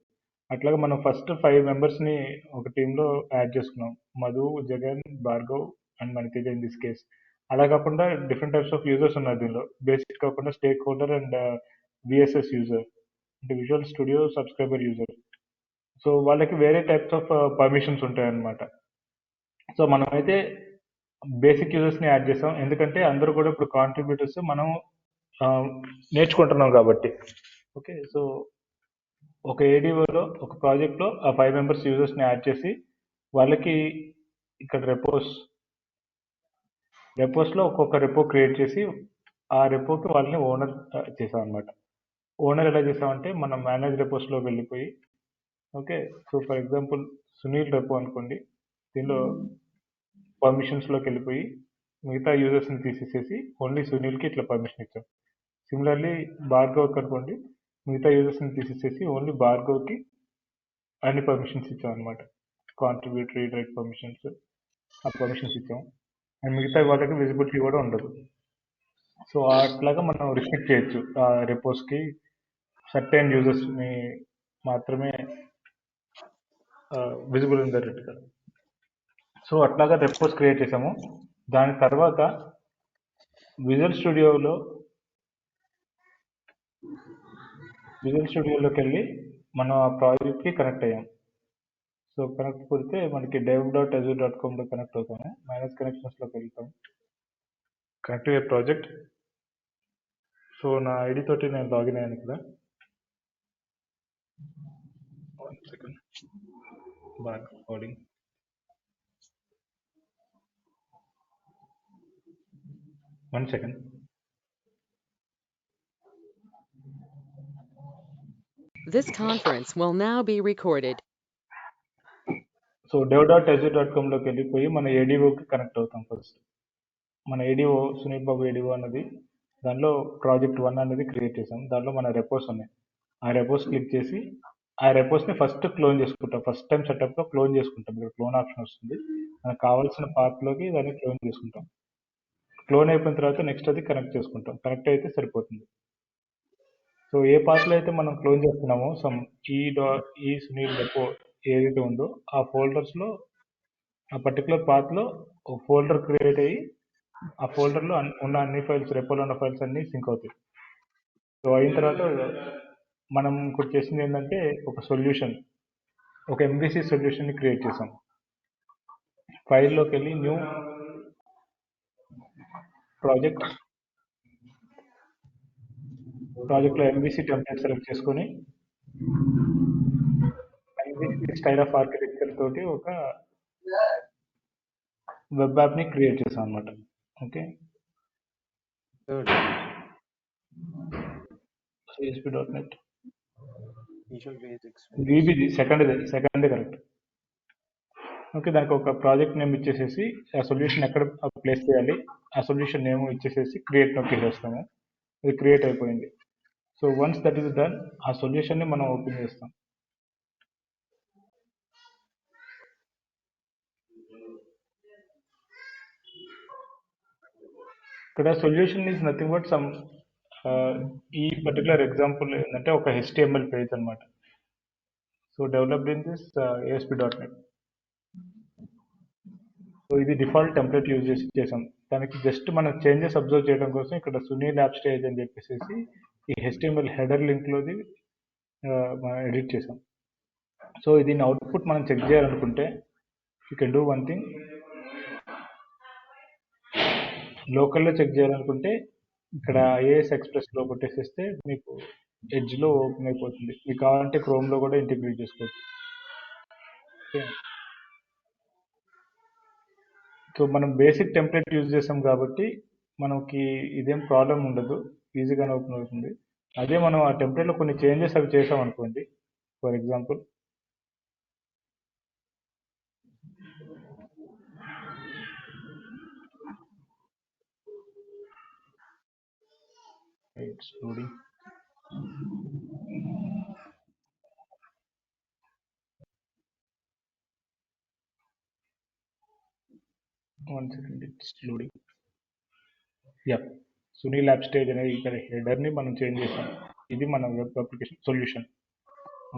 అట్లాగే మనం ఫస్ట్ 5 members ని ఒక టీమ్ లో యాడ్ చేసుకున్నాం. Madhu, Jagan, Bhargav and Maniteja in this case. అలా కాకుండా డిఫరెంట్ టైప్స్ ఆఫ్ యూజర్స్ ఉన్నారు దీనిలో. బేసిక్ కాకుండా stakeholder and VSS user అంటే Visual Studio subscriber user. So వాళ్ళకి వేరే టైప్స్ ఆఫ్ పర్మిషన్స్ ఉంటాయి అన్నమాట. సో మనం అయితే బేసిక్ యూజర్స్ ని యాడ్ చేసాం, ఎందుకంటే అందరూ కూడా ఇప్పుడు కాంట్రిబ్యూటర్స్ మనం నేర్చుకుంటున్నాం కాబట్టి. ఓకే. సో ఒక ఏడీఓలో ఒక ప్రాజెక్ట్లో ఆ 5 members యూజర్స్ని యాడ్ చేసి వాళ్ళకి ఇక్కడ రెపోస్లో ఒక్కొక్క రెపో క్రియేట్ చేసి ఆ రెపోకి వాళ్ళని ఓనర్ చేసాం అనమాట. ఓనర్ ఎలా చేసామంటే మనం మేనేజ్ రెపోస్లోకి వెళ్ళిపోయి, okay. So for example Sunil repo అనుకోండి, దీనిలో పర్మిషన్స్లోకి వెళ్ళిపోయి మిగతా యూజర్స్ని తీసేసేసి ఓన్లీ సునీల్కి ఇట్లా పర్మిషన్ ఇచ్చాం. సిమిలర్లీ భార్గవ్ అనుకోండి, మిగతా యూజర్స్ని తీసేసేసి ఓన్లీ భార్గవ్కి అన్ని పర్మిషన్స్ ఇచ్చాం అనమాట. కాంట్రిబ్యూట్, రీడ్, రైట్ పర్మిషన్స్, ఆ పర్మిషన్స్ ఇచ్చాం. అండ్ మిగతా వాళ్ళకి విజిబిలిటీ కూడా ఉండదు. సో అట్లాగా మనం రిస్ట్రిక్ట్ చేయొచ్చు ఆ రెపోస్కి సర్టెన్ యూజర్స్ని మాత్రమే విజిబుల్ ఉండేటట్టుగా. సో అట్లాగా రెపోస్ క్రియేట్ చేసాము. దాని తర్వాత విజువల్ స్టూడియోలోకి వెళ్ళి మనం ఆ ప్రాజెక్ట్కి కనెక్ట్ అయ్యాం. సో కనెక్ట్ కొడితే మనకి dev.azure.com లో కనెక్ట్ అవుతాము. మేనేజ్ కనెక్షన్స్లోకి వెళ్తాం, కనెక్ట్ అయ్యే ప్రాజెక్ట్. సో నా ఐడి తోటి నేను లాగిన్ అయ్యాను ఇక్కడ. 1 second. బాగా coding. One second. This conference will now be recorded. So dev.azure.com లోకి వెళ్ళిపోయి మన ఏడీఓకి కనెక్ట్ అవుతాం ఫస్ట్. మన ఏడీఓ సునీల్ బాబు ఏడీఓ అన్నది దానిలో ప్రాజెక్ట్ 1 అనేది క్రియేట్ చేసాం. దాంట్లో మన రెపోస్ ఉన్నాయి. ఆ రెపోస్ క్లిక్ చేసి ఆ రెపోస్ని ఫస్ట్ క్లోన్ చేసుకుంటాం. ఫస్ట్ టైం సెటప్లో క్లోన్ చేసుకుంటాం. ఇక్కడ క్లోన్ ఆప్షన్ వస్తుంది. మనకు కావాల్సిన పాత్లోకి దాన్ని క్లోన్ చేసుకుంటాం. క్లోన్ అయిపోయిన తర్వాత నెక్స్ట్ అది కనెక్ట్ చేసుకుంటాం. కనెక్ట్ అయితే సరిపోతుంది. సో ఏ పాత్లో అయితే మనం క్లోన్ చేస్తున్నామో ఈ సునీల్ రెపో ఏదైతే ఉందో ఆ ఫోల్డర్స్లో ఆ పర్టికులర్ పాత్లో ఒక ఫోల్డర్ క్రియేట్ అయ్యి ఆ ఫోల్డర్లో ఉన్న అన్ని ఫైల్స్, రెపోలో ఉన్న ఫైల్స్ అన్ని సింక్ అవుతాయి. సో అయిన తర్వాత మనం ఇప్పుడు చేసింది ఏంటంటే ఒక ఎంబీసీ సొల్యూషన్ని క్రియేట్ చేసాం. ఫైల్లోకి వెళ్ళి న్యూ ప్రాజెక్ట్లో ఎంబీసీ టెంప్లెట్ సెలెక్ట్ చేసుకొని ఎంబీసీ స్టైల్ ఆఫ్ ఆర్కిటెక్చర్ తోటి ఒక వెబ్ యాప్ని క్రియేట్ చేసాం అనమాట. Okay. ASP.NET Visual Basics. VBG second correct. Okay, దానికి ఒక ప్రాజెక్ట్ నేమ్ ఇచ్చేసేసి ఆ సొల్యూషన్ ఎక్కడ ప్లేస్ చేయాలి ఆ సొల్యూషన్ నేమ్ ఇచ్చేసేసి క్రియేట్ నొక్కేసేస్తాము. ఇది క్రియేట్ అయిపోయింది. So once that is done ఆ సొల్యూషన్ని మనం ఓపెన్ చేస్తాం. ఇక్కడ solution is nothing but some ఈ పర్టికులర్ ఎగ్జాంపుల్ ఏంటంటే ఒక HTML పేజ్ అనమాట. So developed in this ASP.NET. So ఇది డిఫాల్ట్ టెంప్లెట్ యూజ్ చేసాం. దానికి జస్ట్ మనం చేంజెస్ అబ్జర్వ్ చేయడం కోసం ఇక్కడ సునీల్ యాప్ స్టేజ్ అని చెప్పేసి ఈ HTML హెడర్ లింక్లోది మనం ఎడిట్ చేసాం. సో దీని అవుట్పుట్ మనం చెక్ చేయాలనుకుంటే you can do one thing. లోకల్లో చెక్ చేయాలనుకుంటే ఇక్కడ IIS ఎక్స్ప్రెస్లో కొట్టేసేస్తే మీకు ఎడ్జ్లో ఓపెన్ అయిపోతుంది. మీకు కావాలంటే క్రోమ్లో కూడా ఇంటిగ్రేట్ చేసుకోవచ్చు. ఓకే, సో మనం బేసిక్ టెంప్లెట్ యూజ్ చేసాం కాబట్టి మనకి ఇదేం ప్రాబ్లం ఉండదు, ఈజీగానే ఓపెన్ అవుతుంది. అదే మనం ఆ టెంప్లెట్లో కొన్ని చేంజెస్ అవి చేసాం అనుకోండి. For example it's loading. One second, it's loading. Yeah, Sunil app stage అనేది ఇక్కడ హెడర్ని మనం చేంజ్ చేసాం. ఇది మన web application solution.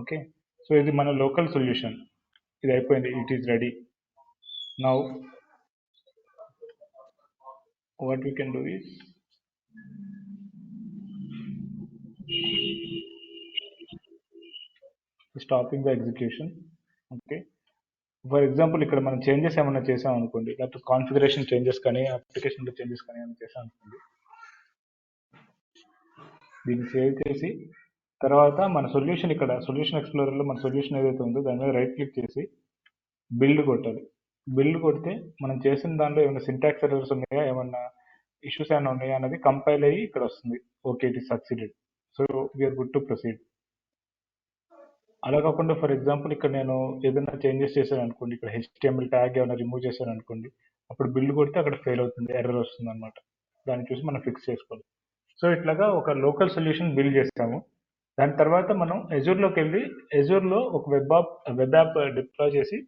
Okay, so ఇది మన లోకల్ సొల్యూషన్. ఇది అయిపోయింది, it is ready. Now what we can do is stopping the execution. Okay, for example ఇక్కడ మనం చేంజెస్ ఏమైనా చేసాం అనుకోండి, లేకపోతే కాన్ఫిగరేషన్ చేంజెస్ కానీ అప్లికేషన్లో చేంజెస్ కానీ ఏమైనా చేసాం అనుకోండి, దీన్ని సేవ్ చేసి తర్వాత మన సొల్యూషన్ ఇక్కడ సొల్యూషన్ ఎక్స్ప్లోరర్లో మన సొల్యూషన్ ఏదైతే ఉందో దాని మీద రైట్ క్లిక్ చేసి బిల్డ్ కొట్టాలి. బిల్డ్ కొడితే మనం చేసిన దానిలో ఏమైనా సింటాక్స్ ఎర్రర్స్ ఉన్నాయా, ఏమన్నా ఇష్యూస్ ఏమైనా ఉన్నాయా అనేది కంపైల్ అయ్యి ఇక్కడ వస్తుంది. Okay, it is succeeded. So we're good to proceed. అలా కాకుండా ఫర్ ఎగ్జాంపుల్ ఇక్కడ నేను ఏదైనా చేంజెస్ చేశాను అనుకోండి, ఇక్కడ HTML ట్యాగ్ ఏమైనా రిమూవ్ చేశాను అనుకోండి, అప్పుడు బిల్డ్ కొడితే అక్కడ ఫెయిల్ అవుతుంది, ఎర్రర్ వస్తుంది అనమాట. దాన్ని చూసి మనం ఫిక్స్ చేసుకోవాలి. సో ఇట్లాగా ఒక లోకల్ సొల్యూషన్ బిల్డ్ చేస్తాము. దాని తర్వాత మనం ఎజూర్లోకి వెళ్ళి ఎజూర్లో ఒక వెబ్ యాప్ డిప్లాయ్ చేసి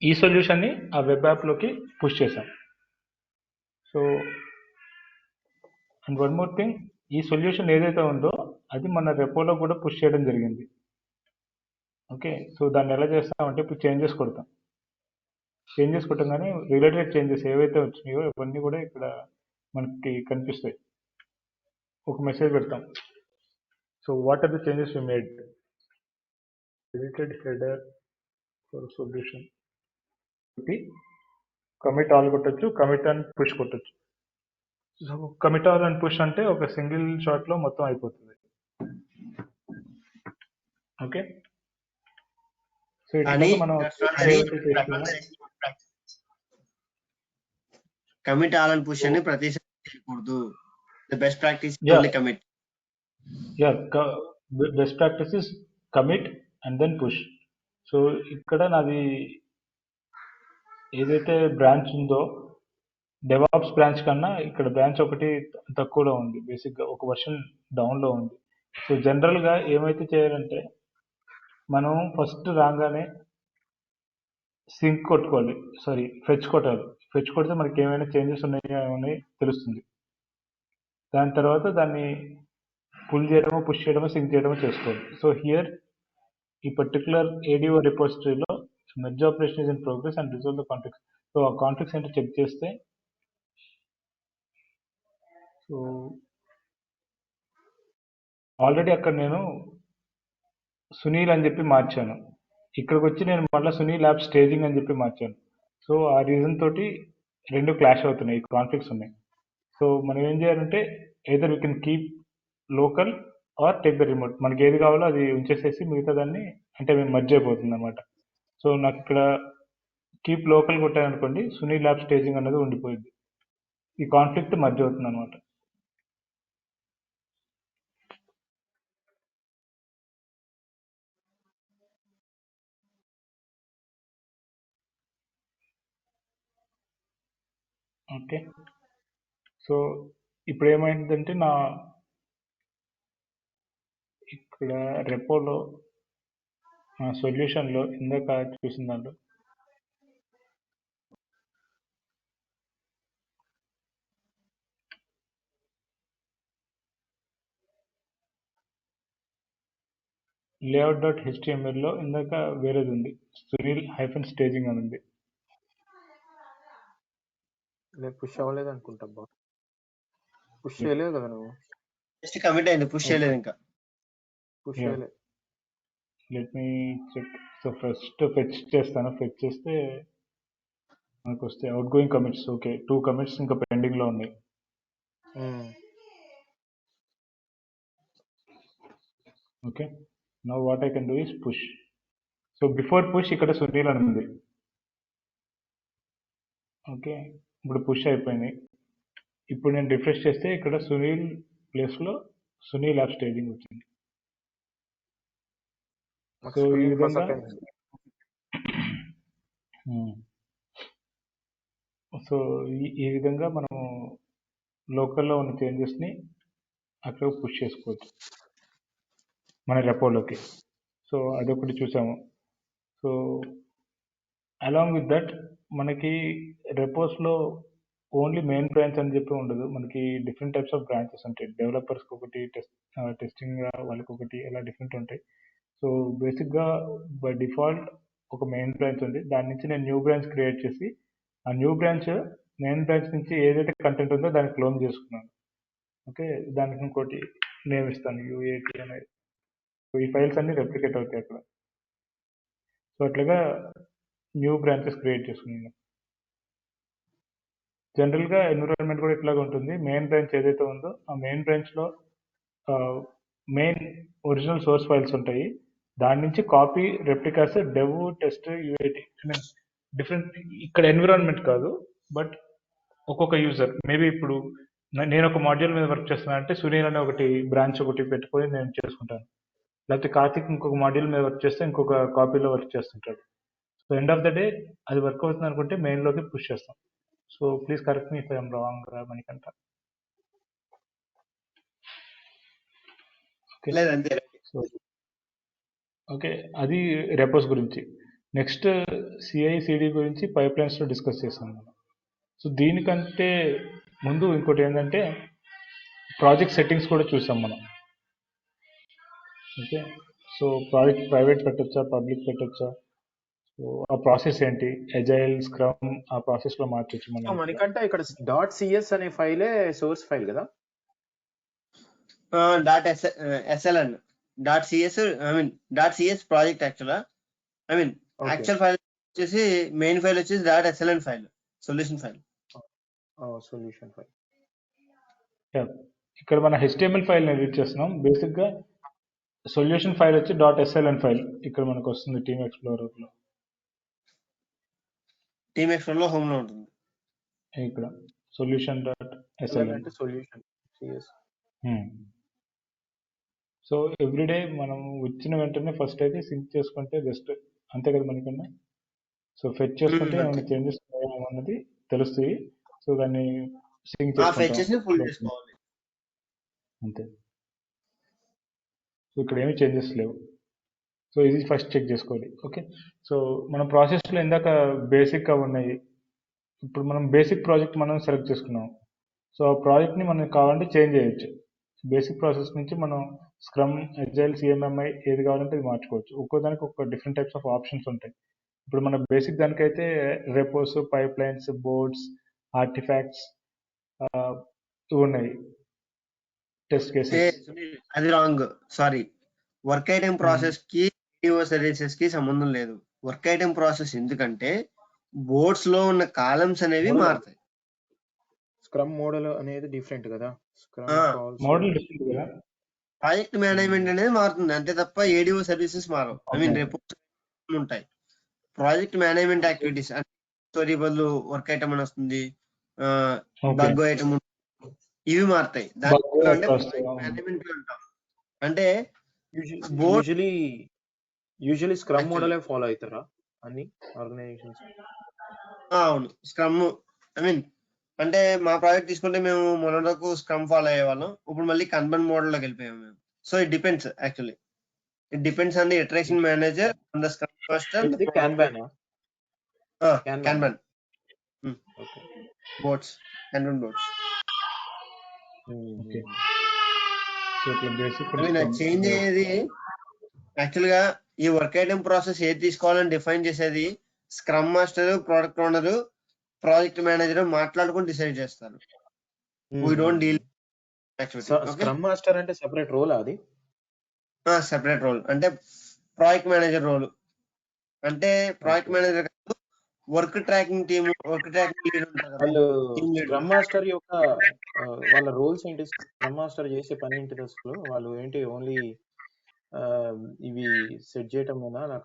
ఈ సొల్యూషన్ని ఆ వెబ్ యాప్లోకి పుష్ చేసాం. So and one more thing, ఈ సొల్యూషన్ ఏదైతే ఉందో అది మన రెపోలో కూడా పుష్ చేయడం జరిగింది. ఓకే, సో దాన్ని ఎలా చేస్తామంటే ఇప్పుడు చేంజెస్ కొడతాం. చేంజెస్ కొట్టగానే రిలేటెడ్ చేంజెస్ ఏవైతే వచ్చినాయో ఇవన్నీ కూడా ఇక్కడ మనకి కనిపిస్తాయి. ఒక మెసేజ్ పెడతాం. So what are the changes we made, related header for solution, commit all కొట్టచ్చు, కమిట్ అండ్ పుష్ కొట్టచ్చు. So commit all and push అంటే ఒక సింగిల్ షాట్ లో మొత్తం అయిపోతుంది. ఓకే, సో కానీ ఇట్లా మనం కమిట్ ఆల్ అండ్ పుష్ అని ప్రతిసారి చేయకూడదు. The best practice commit. Yeah, best practice is commit and then push. So ఇక్కడ నాది ఏదైతే బ్రాంచ్ ఉందో డెవాప్స్ బ్రాంచ్ కన్నా ఇక్కడ బ్రాంచ్ ఒకటి తక్కువలో ఉంది, బేసిక్గా ఒక వర్షన్ డౌన్లో ఉంది. సో జనరల్గా ఏమైతే చేయాలంటే మనం ఫస్ట్ రాగానే సింక్ కొట్టుకోవాలి, ఫెచ్ కొట్టాలి. ఫెచ్ కొడితే మనకి ఏమైనా చేంజెస్ ఉన్నాయో అని తెలుస్తుంది. దాని తర్వాత దాన్ని పుల్ చేయడమో పుష్ చేయడమో సింక్ చేయడమో చేసుకోవాలి. సో హియర్ ఈ పర్టికులర్ ADO రిపోజిటరీలో merge operation is in progress and resolve the conflicts. So ఆ కాన్ఫ్లిక్ట్స్ ఏంటో చెక్ చేస్తే సో ఆల్రెడీ అక్కడ నేను సునీల్ అని చెప్పి మార్చాను, ఇక్కడికి వచ్చి నేను మళ్ళీ సునీల్ యాప్ స్టేజింగ్ అని చెప్పి మార్చాను. సో ఆ రీజన్ తోటి రెండు క్లాష్ అవుతున్నాయి, కాన్ఫ్లిక్ట్స్ ఉన్నాయి. సో మనం ఏం చేయాలంటే either we can keep local are take the remote. మనకి ఏది కావాలో అది ఉంచేసేసి మిగతా దాన్ని అంటే మేము మర్జ్ అయిపోతుంది అనమాట. సో నాకు ఇక్కడ కీప్ లోకల్ కొట్టాను అనుకోండి, సునీల్ యాప్ స్టేజింగ్ అనేది ఉండిపోయింది, ఈ కాన్ఫ్లిక్ట్ మర్జ్ అవుతుంది అనమాట. ఓకే. సో ఇప్పుడు ఏమైందంటే ఇక్కడ రెపోలో సొల్యూషన్లో ఇందాక చూసిన దాంట్లో layout.html ఇందాక వేరేది ఉంది, సునీల్ హైఫన్ స్టేజింగ్ అని ఉంది. నేను పుష్ అవ్వలేదు అనుకుంటా బా. పుష్ చేయలేదు కదా నువ్వు? జస్ట్ కమిట్ అయింది, పుష్ చేయలేదు ఇంకా. Push Yeah. చేయలేదు. Let me check. So first fetch చేస్తాను. ఫెచ్ చేస్తే మనకు వస్తే outgoing commits. Okay, 2 commits ఇంకా పెండింగ్ లో ఉన్నాయి. Okay, now what I can do is push. So before push ఇక్కడ సునీల్ అని ఉంది. ఓకే, ఇప్పుడు పుష్ అయిపోయింది. ఇప్పుడు నేను రిఫ్రెష్ చేస్తే ఇక్కడ సునీల్ ప్లేస్లో సునీల్ యాప్ స్టేజింగ్ వచ్చింది. సో ఈ విధంగా సో ఈ విధంగా మనం లోకల్లో ఉన్న చేంజెస్ని అక్కడ పుష్ చేసుకోవచ్చు మన రెపోలోకి. సో అదొకటి చూసాము. సో అలాంగ్ విత్ దట్ మనకి రెపోస్లో ఓన్లీ మెయిన్ బ్రాంచ్ అని చెప్పి ఉండదు, మనకి డిఫరెంట్ టైప్స్ ఆఫ్ బ్రాంచెస్ ఉంటాయి. డెవలపర్స్కి ఒకటి, టెస్టింగ్ వాళ్ళకి ఒకటి, ఇలా డిఫరెంట్ ఉంటాయి. సో బేసిక్గా బై డిఫాల్ట్ ఒక మెయిన్ బ్రాంచ్ ఉంది. దాని నుంచి నేను న్యూ బ్రాంచ్ క్రియేట్ చేసి ఆ న్యూ బ్రాంచ్ మెయిన్ బ్రాంచ్ నుంచి ఏదైతే కంటెంట్ ఉందో దాన్ని క్లోన్ చేసుకున్నాను. ఓకే, దానికి ఇంకోటి నేమ్ ఇస్తాను, UAT అనేది. సో ఈ ఫైల్స్ అన్ని రెప్లికేట్ అవుతాయి అక్కడ. సో అట్లాగా న్యూ బ్రాంచెస్ క్రియేట్ చేసుకున్నాను. జనరల్గా ఎన్విరాన్మెంట్ కూడా ఇట్లాగా ఉంటుంది. మెయిన్ బ్రాంచ్ ఏదైతే ఉందో ఆ మెయిన్ బ్రాంచ్లో మెయిన్ ఒరిజినల్ సోర్స్ ఫైల్స్ ఉంటాయి. దాని నుంచి copy replicas dev, test, UAT different. ఇక్కడ ఎన్విరాన్మెంట్ కాదు, బట్ ఒక్కొక్క యూజర్ మేబీ ఇప్పుడు నేను ఒక మాడ్యూల్ మీద వర్క్ చేస్తున్నాను అంటే సునీల్ అనే ఒకటి బ్రాంచ్ ఒకటి పెట్టుకొని నేను చేసుకుంటాను. లేకపోతే కార్తిక్ ఇంకొక మాడ్యూల్ మీద వర్క్ చేస్తే ఇంకొక కాపీలో వర్క్ చేస్తుంటాడు. So end of the day అది వర్క్ అవుతుంది అనుకుంటే మెయిన్లోకి పుష్ చేస్తాం. So please correct me if I'm wrong Manikanta. So okay, అది రెపోస్ గురించి. నెక్స్ట్ CI/CD గురించి పైప్ లైన్స్లో డిస్కస్ చేస్తాం మనం. సో దీనికంటే ముందు ఇంకోటి ఏంటంటే ప్రాజెక్ట్ సెట్టింగ్స్ కూడా చూసాం మనం. ఓకే, సో ప్రాజెక్ట్ ప్రైవేట్ పెట్టొచ్చా, పబ్లిక్ పెట్టొచ్చా, సో ఆ ప్రాసెస్ ఏంటి, అజైల్, స్క్రమ్, ఆ ప్రాసెస్లో మార్చొచ్చు మనం. మనకంటే ఇక్కడ .cs అనే ఫైలే సోర్స్ ఫైల్ కదా. .sln .cs .cs project actual file వచ్చేసి మెయిన్ ఫైల్ వచ్చేసి .sln file, solution file. Solution file. ఇక్కడ మన HTML ఫైల్ ఎడిట్ చేస్తున్నాం. బేసిక్గా సొల్యూషన్ ఫైల్ వచ్చి .sln ఫైల్ ఇక్కడ మనకు వస్తుంది టీమ్ ఎక్స్ప్లోరర్లో. టీమ్ ఎక్స్ప్లోరర్లో హోమ్ లో ఉంటుంది. ఇక్కడ solution.sln అంటే సొల్యూషన్ CS. సో ఎవ్రీడే మనం వచ్చిన వెంటనే ఫస్ట్ అయితే సింక్ చేసుకుంటే బెస్ట్, అంతే కదా మనకన్నా. సో ఫెచ్ చేసుకుంటే ఏమైనా చేంజెస్ అన్నది తెలుస్తాయి. సో దాన్ని సింక్ చేసుకుంటాం అంతే. సో ఇక్కడ ఏమి చేంజెస్ లేవు. సో ఇది ఫస్ట్ చెక్ చేసుకోవాలి. ఓకే, సో మన ప్రాసెస్లో ఇందాక బేసిక్గా ఉన్నాయి. ఇప్పుడు మనం బేసిక్ ప్రాజెక్ట్ మనం సెలెక్ట్ చేసుకున్నాం. సో ఆ ప్రాజెక్ట్ని మనం కావాలంటే చేంజ్ చేయొచ్చు. బేసిక్ ప్రాసెస్ నుంచి మనం స్క్రమ్, అజైల్, CMMI ఏది కావాలంటే అది మార్చుకోవచ్చు. ఒక్కో దానికి ఒక డిఫరెంట్ టైప్స్ ఆఫ్ ఆప్షన్స్ ఉంటాయి. ఇప్పుడు మన బేసిక్ దానికైతే repos, pipelines, boards, artifacts ఉన్నాయి. Test cases. అది wrong, sorry. Work item process కి సర్వీసెస్ కి సంబంధం లేదు. వర్క్ ఐటెం ప్రాసెస్ ఎందుకంటే బోర్డ్స్ లో ఉన్న కాలమ్స్ అనేవి మారుతాయి. స్క్రమ్ మోడల్ అనేది డిఫరెంట్ కదా. మోడల్ డిఫరెంట్ కదా. ప్రాజెక్ట్ మేనేజ్మెంట్ అనేది మారుతుంది అంతే తప్ప ADO సర్వీసెస్ మారవు. రిపోర్ట్స్ ఉంటాయి. ప్రాజెక్ట్ మేనేజ్మెంట్ యాక్టివిటీస్ అంటే స్టోరీ బదులు వర్క్ ఐటమ్ అని వస్తుంది, బగ్ ఐటమ్, ఇవి మారుతాయి. దాంట్లో అంటే మేనేజ్మెంట్ అంటాం. అంటే యూజువలీ స్క్రమ్ మోడలే ఫాలో అవుతారా అన్ని ఆర్గనైజేషన్స్? అవును, స్క్రమ్ అంటే మా ప్రాజెక్ట్ తీసుకుంటే మేము మొన్నటివరకు స్క్రమ్ ఫాలో అయ్యేవాళ్ళం, ఇప్పుడు మళ్ళీ కన్బన్ మోడల్లోకి వెళ్ళిపోయాము మేము. So it depends actually, it depends on the iteration manager, on the scrum master, ఇది kanban kanban okay boards, kanban boards. Okay so ఇట్లా బేసిక్ చేంజ్ అయ్యేది యాక్చువల్ గా ఈ వర్క్ ఐటమ్ ప్రాసెస్ ఏది తీసుకోవాలని డిఫైన్ చేసేది scrum master, product owner, project manager మాట్లాడుకుని డిసైడ్ చేస్తారు. We don't deal scrum master అంటే సెపరేట్ రోల్ అది సెపరేట్ రోల్. అంటే ప్రాజెక్ట్ మేనేజర్ రోల్ అంటే project manager work tracking team, work tracking lead ఉంటారు కదా, వాళ్ళు టీమ్ లీడ్. స్క్రమ్ మాస్టర్ యొక్క వాళ్ళ రోల్స్ ఏంటి? స్క్రమ్ మాస్టర్ చేసే పని ఏంటి అసలు? వాళ్ళు ఏంటి ఓన్లీ ఇవి సెట్ చేయటమేనా? నాకు